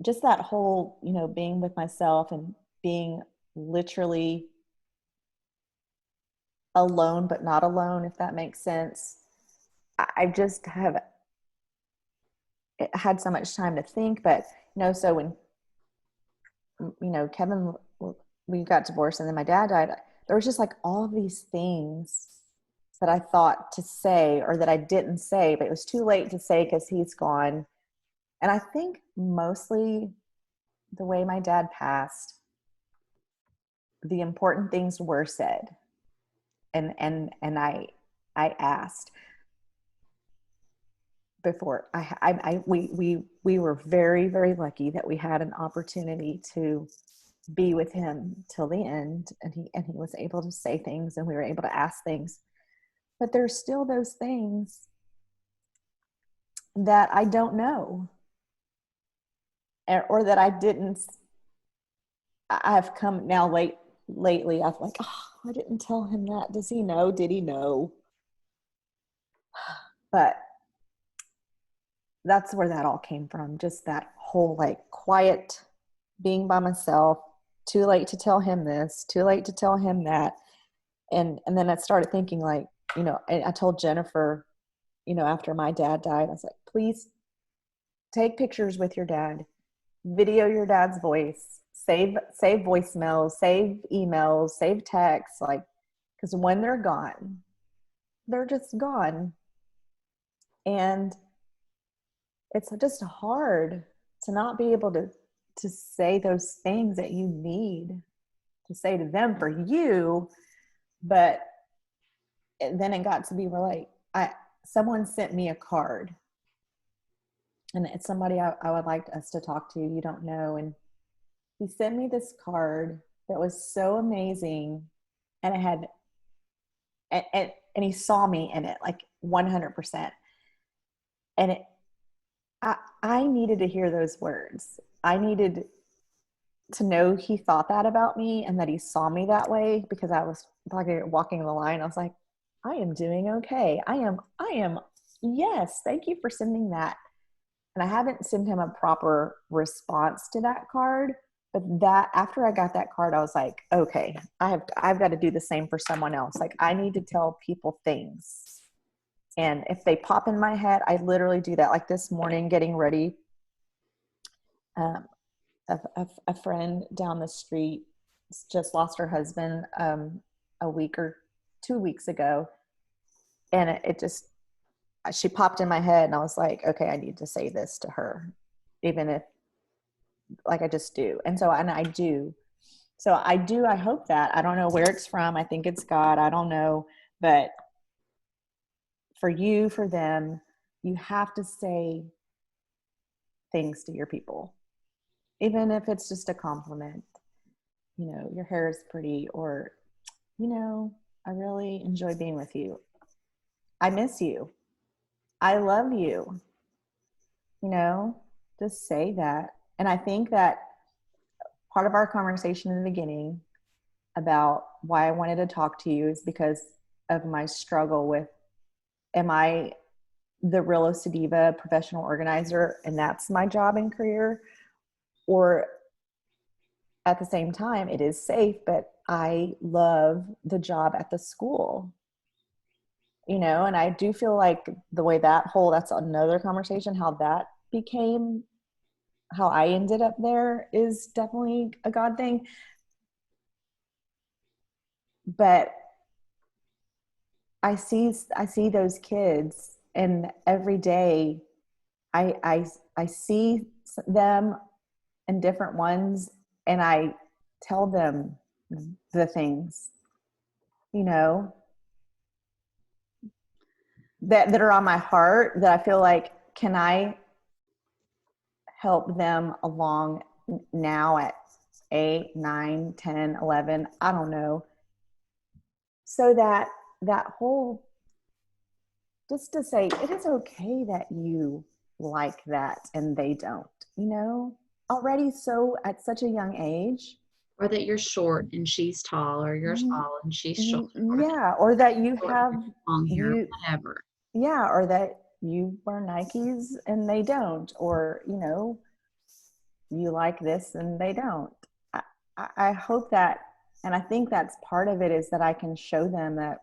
just that whole, being with myself and being literally alone, but not alone, if that makes sense. I just have had so much time to think, but, so when, Kevin, we got divorced and then my dad died, there was just like all of these things that I thought to say or that I didn't say, but it was too late to say because he's gone. And I think mostly the way my dad passed, the important things were said. And I asked before we were very, very lucky that we had an opportunity to be with him till the end, and he was able to say things and we were able to ask things. But there's still those things that I don't know, or that I've come now lately, I've like, oh, I didn't tell him that. Does he know? Did he know? But that's where that all came from. Just that whole like quiet being by myself, too late to tell him this, too late to tell him that. And then I started thinking like, I told Jennifer, after my dad died, I was like, please take pictures with your dad, video your dad's voice, save voicemails, save emails, save texts, like, because when they're gone, they're just gone. And it's just hard to not be able to say those things that you need to say to them for you. But then it got to be like, someone sent me a card, and it's somebody I would like us to talk to, you don't know. And he sent me this card that was so amazing. And it had, and he saw me in it like 100%. And I needed to hear those words. I needed to know he thought that about me and that he saw me that way, because I was like walking the line. I was like, I am doing okay. I am. Yes. Thank you for sending that. And I haven't sent him a proper response to that card, but that after I got that card, I was like, okay, I've got to do the same for someone else. Like, I need to tell people things. And if they pop in my head, I literally do that. Like this morning, getting ready, a friend down the street just lost her husband a week or 2 weeks ago. And it just, she popped in my head and I was like, okay, I need to say this to her, even if like I just do. And so, and I do. So I hope that, I don't know where it's from. I think it's God. I don't know. But for you, for them, you have to say things to your people, even if it's just a compliment. Your hair is pretty, or, I really enjoy being with you. I miss you. I love you. Just say that. And I think that part of our conversation in the beginning about why I wanted to talk to you is because of my struggle with, am I the real Diva professional organizer and that's my job and career? Or at the same time, it is safe, but I love the job at the school. And I do feel like the way that's another conversation, how that became, how I ended up there is definitely a God thing. But I see those kids, and every day I see them and different ones, and I tell them the things, that are on my heart, that I feel like, can I help them along now at 8, 9, 10, 11, I don't know. So that whole, just to say, it is okay that you like that and they don't, already so at such a young age. Or that you're short and she's tall, or you're tall and she's short. Yeah, or that you have long hair, whatever. Yeah, or that you wear Nikes and they don't, or you like this and they don't. I hope that, and I think that's part of it, is that I can show them that,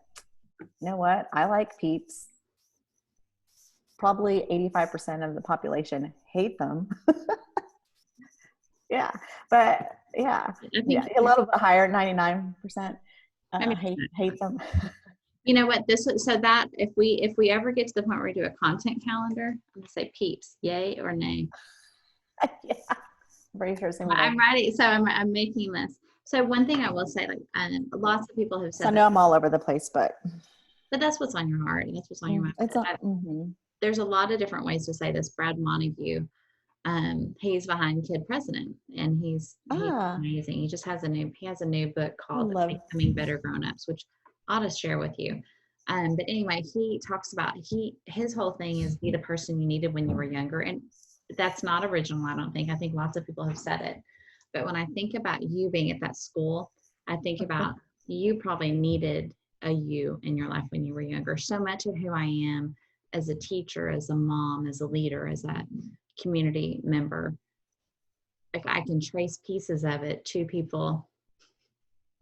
you know what, I like Peeps. Probably 85% of the population hate them. Yeah, but yeah, I yeah, think, a little bit higher, 99% I mean, hate them. you know what, so that if we ever get to the point where we do a content calendar, I'm gonna say Peeps, yay or nay. Yeah, brace her. I'm ready. So I'm making this. So one thing I will say, like, lots of people have So I said know that, I'm all over the place, but that's what's on your heart. And that's what's on your mind. it's There's a lot of different ways to say this. Brad Montague, he's behind Kid President, and he's amazing. He just has a new book called Becoming Better Grown-Ups, which I'll just share with you. But anyway, he talks about his whole thing is be the person you needed when you were younger. And that's not original, I don't think. I think lots of people have said it. But when I think about you being at that school, I think about you probably needed a you in your life when you were younger. So much of who I am as a teacher, as a mom, as a leader, as a community member, like I can trace pieces of it to people.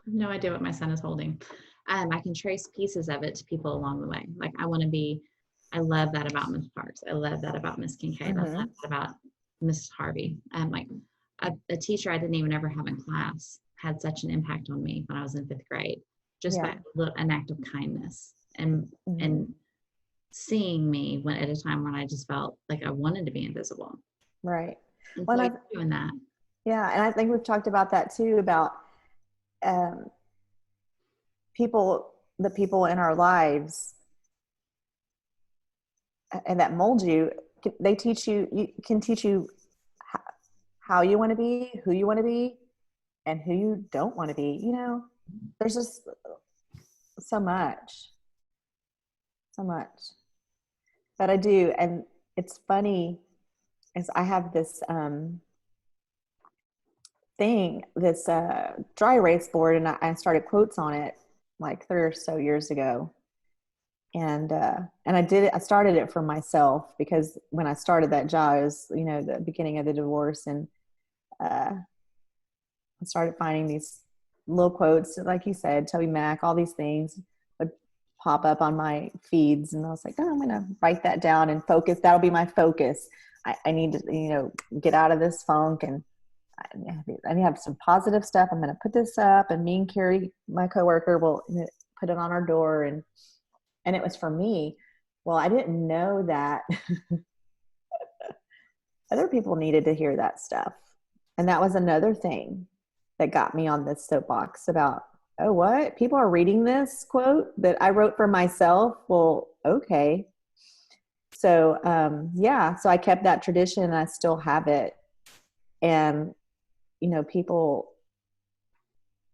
I have no idea what my son is holding. I can trace pieces of it to people along the way. Like I love that about Miss Parks. I love that about Miss Kincaid. I love that about Mrs. Harvey. Like a teacher I didn't even ever have in class had such an impact on me when I was in 5th grade, just by an act of kindness and seeing me at a time when I just felt like I wanted to be invisible. Right. And so I'm doing that. Yeah. And I think we've talked about that too, about the people in our lives and that mold you. They can teach you how you want to be, who you want to be, and who you don't want to be. You know, there's just so much that I do. And it's funny, is I have this thing, this dry erase board, and I started quotes on it like 3 or so years ago. And I started it for myself, because when I started that job, it was, you know, the beginning of the divorce, and I started finding these little quotes, like you said, Toby Mac, all these things would pop up on my feeds, and I was like, oh, I'm gonna write that down and focus. That'll be my focus. I need to, you know, get out of this funk, and I need to have some positive stuff. I'm gonna put this up, and me and Carrie, my coworker, will put it on our door, and it was for me. Well, I didn't know that other people needed to hear that stuff. And that was another thing that got me on this soapbox about, oh, what? People are reading this quote that I wrote for myself? Well, okay. So, so I kept that tradition, and I still have it. And, you know, people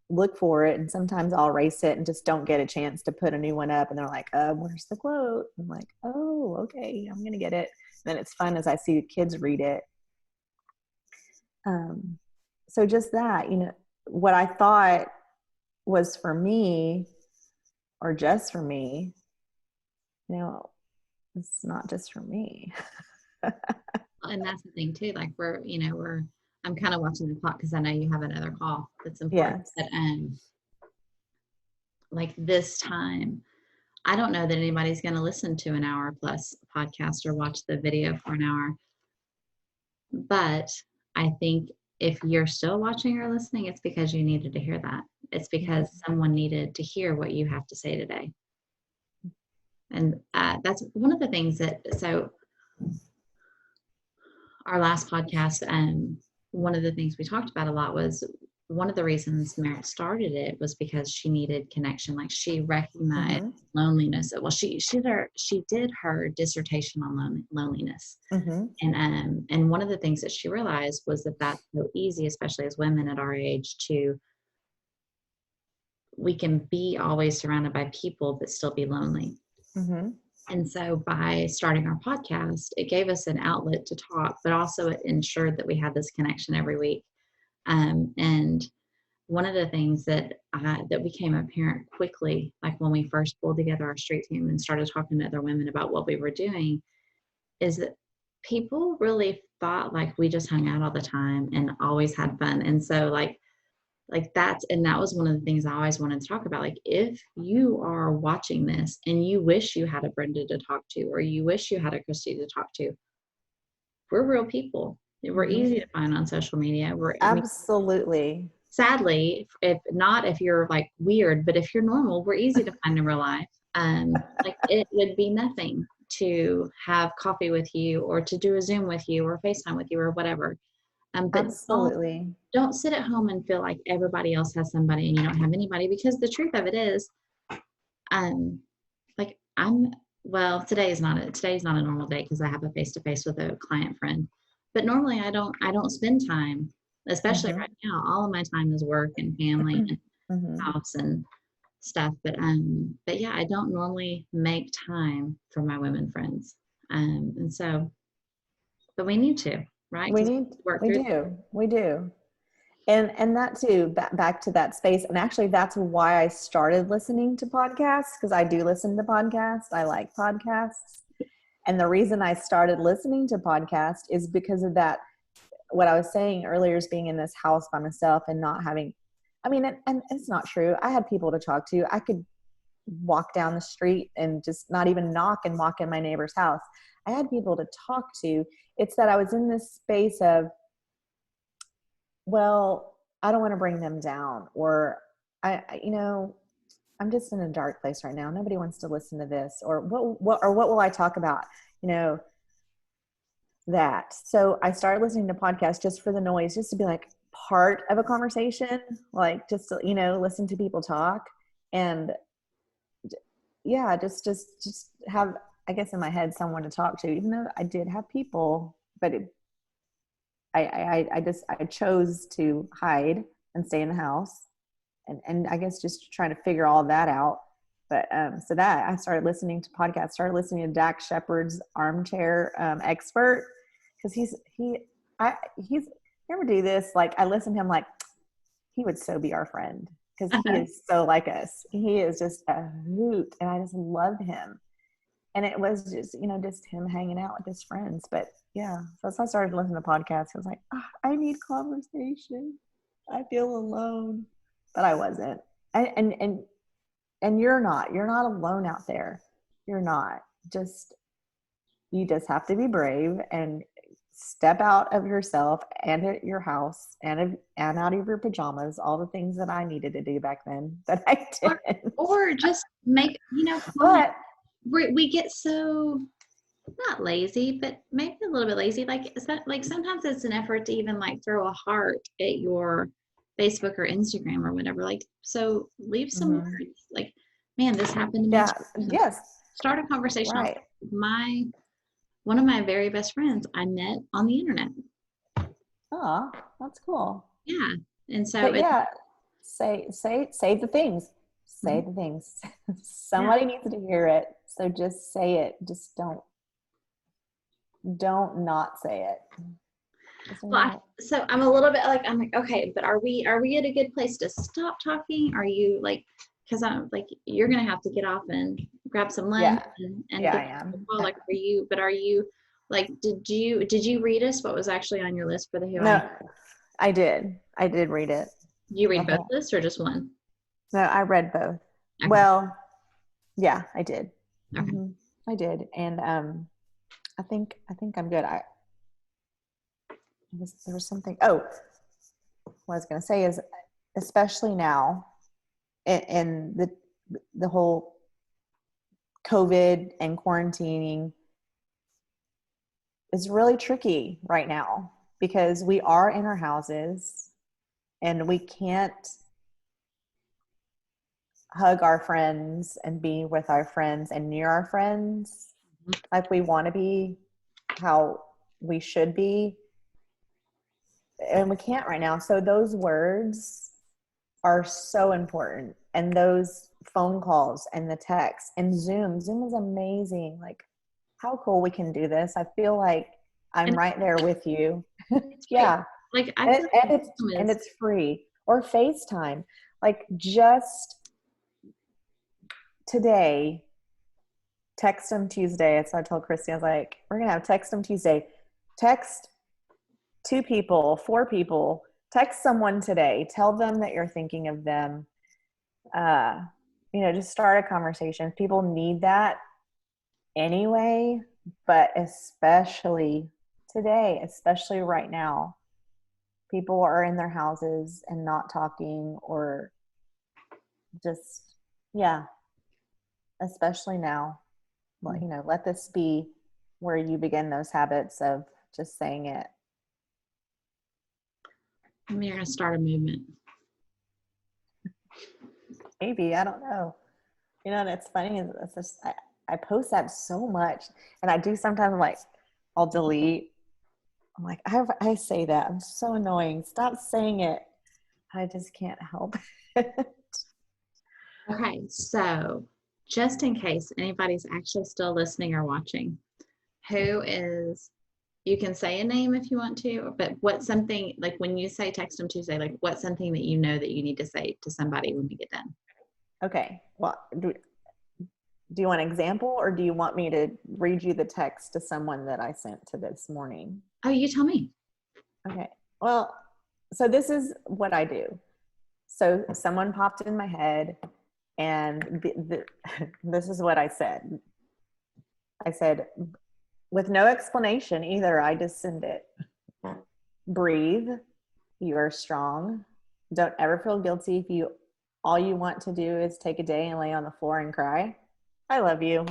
look for it, and sometimes I'll erase it and just don't get a chance to put a new one up, and they're like, where's the quote? I'm like, oh, okay, I'm gonna get it. And then it's fun as I see the kids read it. So just that, you know, what I thought was for me, or just for me, you know, it's not just for me. And that's the thing too, like I'm kind of watching the clock because I know you have another call that's important. Yes. But like this time, I don't know that anybody's going to listen to an hour plus podcast or watch the video for an hour. But I think if you're still watching or listening, it's because you needed to hear that. It's because someone needed to hear what you have to say today. And that's one of the things so our last podcast, one of the things we talked about a lot was one of the reasons Merritt started it was because she needed connection. Like she recognized loneliness. Well, she did her dissertation on loneliness. And one of the things that she realized was that that's so easy, especially as women at our age, we can be always surrounded by people but still be lonely. And so by starting our podcast, it gave us an outlet to talk, but also it ensured that we had this connection every week. And one of the things that became apparent quickly, like when we first pulled together our street team and started talking to other women about what we were doing, is that people really thought like we just hung out all the time and always had fun. And so that was one of the things I always wanted to talk about. Like, if you are watching this and you wish you had a Brenda to talk to, or you wish you had a Kristi to talk to, we're real people. We're easy to find on social media. Absolutely. Sadly, if you're like weird, but if you're normal, we're easy to find in real life. Like, it would be nothing to have coffee with you, or to do a Zoom with you, or FaceTime with you, or whatever. But Absolutely. don't sit at home and feel like everybody else has somebody and you don't have anybody, because the truth of it is, like today's not a normal day because I have a face-to-face with a client friend. But normally I don't spend time, especially right now. All of my time is work and family and house and stuff. But yeah, I don't normally make time for my women friends. And so, but we need to, right? We do. And that too, back to that space. And actually that's why I started listening to podcasts, because I do listen to podcasts. I like podcasts. And the reason I started listening to podcasts is because of that, what I was saying earlier, is being in this house by myself and not having, and it's not true. I had people to talk to. I could walk down the street and just not even knock and walk in my neighbor's house. I had people to talk to. It's that I was in this space of, well, I don't want to bring them down, or I'm just in a dark place right now. Nobody wants to listen to this, or what will I talk about? That. So I started listening to podcasts just for the noise, just to be like part of a conversation, like just to, listen to people talk. And yeah, just have, I guess in my head, someone to talk to, even though I did have people, but I chose to hide and stay in the house, and I guess just trying to figure all of that out. But so that I started listening to podcasts, started listening to Dax Shepard's Armchair Expert, because he's you ever do this? Like, I listen to him, like, he would so be our friend, because he is so like us. He is just a hoot, and I just love him. And it was just, just him hanging out with his friends. But yeah, so I started listening to podcasts. I was like, I need conversation. I feel alone. But I wasn't. And you're not alone out there. You're not. You just have to be brave and step out of yourself and at your house and out of your pajamas, all the things that I needed to do back then that I didn't. Or just make, but we get so, not lazy, but maybe a little bit lazy. Like sometimes it's an effort to even like throw a heart at your Facebook or Instagram or whatever. Like, so leave some words. Like, man, this happened to me. Yeah. Yes. Start a conversation. Right. One of my very best friends I met on the internet. Oh, that's cool. Yeah. And so say the things. Say the things. Somebody needs to hear it. So just say it. Just don't not say it. Well, so I'm a little bit like, I'm like, okay, but are we at a good place to stop talking? Are you like, because I'm like, you're gonna have to get off and grab some lunch and I am. Like, are you like, did you read us what was actually on your list for the hearing? No, I did read it. You read both lists or just one? No, I read both. Okay. Well, yeah, I did. Okay. I did. And I think I'm good. There was something. Oh, what I was going to say is, especially now in the whole COVID and quarantining is really tricky right now, because we are in our houses and we can't hug our friends and be with our friends and near our friends like we want to be, how we should be. And we can't right now. So those words are so important. And those phone calls and the texts and Zoom is amazing. Like, how cool we can do this. I feel like I'm right there with you. Yeah. Like, and it's free. Or FaceTime. Like, just today, Text 'em Tuesday. So I told Kristi, I was like, we're going to have Text 'em Tuesday. text 2 people, 4 people, text someone today, tell them that you're thinking of them. Just start a conversation. People need that anyway, but especially today, especially right now, people are in their houses and not talking, or just, yeah, especially now. Let this be where you begin those habits of just saying it. Maybe you're going to start a movement. Maybe, I don't know. And it's funny, it's just, I post that so much, and I do sometimes, like, I'll delete. I'm like, I say that. I'm so annoying. Stop saying it. I just can't help it. Okay, so just in case anybody's actually still listening or watching, you can say a name if you want to, but what's something, like when you say text them Tuesday, like what's something that you know that you need to say to somebody when we get done? Okay. Well, do you want an example, or do you want me to read you the text to someone that I sent to this morning? Oh, you tell me. Okay. Well, so this is what I do. So someone popped in my head, and this is what I said. I said, with no explanation either, I just send it. Breathe. You are strong. Don't ever feel guilty if all you want to do is take a day and lay on the floor and cry. I love you.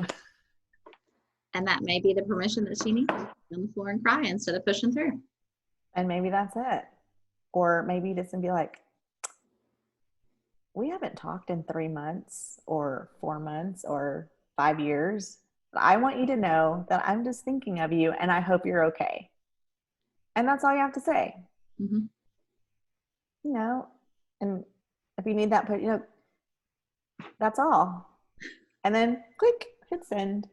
And that may be the permission that she needs to lay on the floor and cry instead of pushing through. And maybe that's it. Or maybe just be like, we haven't talked in 3 months or 4 months or 5 years. But I want you to know that I'm just thinking of you, and I hope you're okay. And that's all you have to say. Mm-hmm. And if you need that, that's all. And then click, hit send.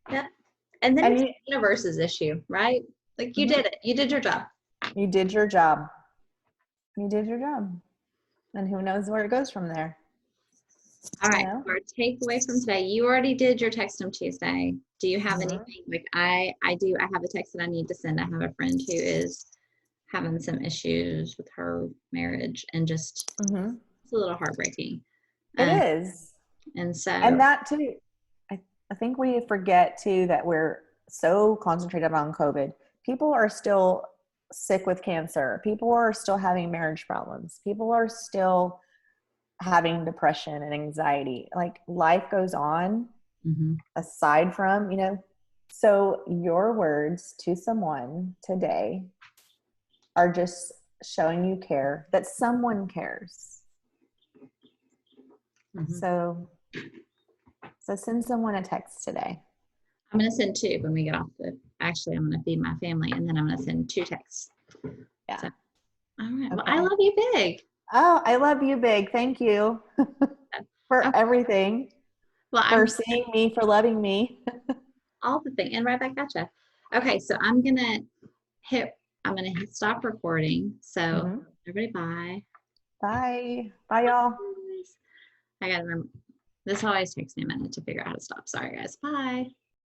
Yeah. And then it's the universe's issue, right? Like you did it. You did your job. You did your job. You did your job. And who knows where it goes from there. All right. So our takeaway from today, you already did your Text 'em Tuesday. Do you have anything? Like I do. I have a text that I need to send. I have a friend who is having some issues with her marriage, and just it's a little heartbreaking. It is. And that too, I think we forget too that we're so concentrated on COVID. People are still sick with cancer. People are still having marriage problems. People are still having depression and anxiety. Like, life goes on aside from, so your words to someone today are just showing you care, that someone cares. So send someone a text today. I'm going to send 2 when we get off actually, I'm going to feed my family, and then I'm going to send 2 texts. Yeah. So, all right. Okay. Well, I love you big. Oh, I love you big. Thank you for everything. Well, for seeing me, for loving me. All the things. And right back at you. Okay. So I'm going to hit stop recording. So everybody, bye. Bye. Bye, y'all. I got to remember. This always takes me a minute to figure out how to stop. Sorry, guys. Bye.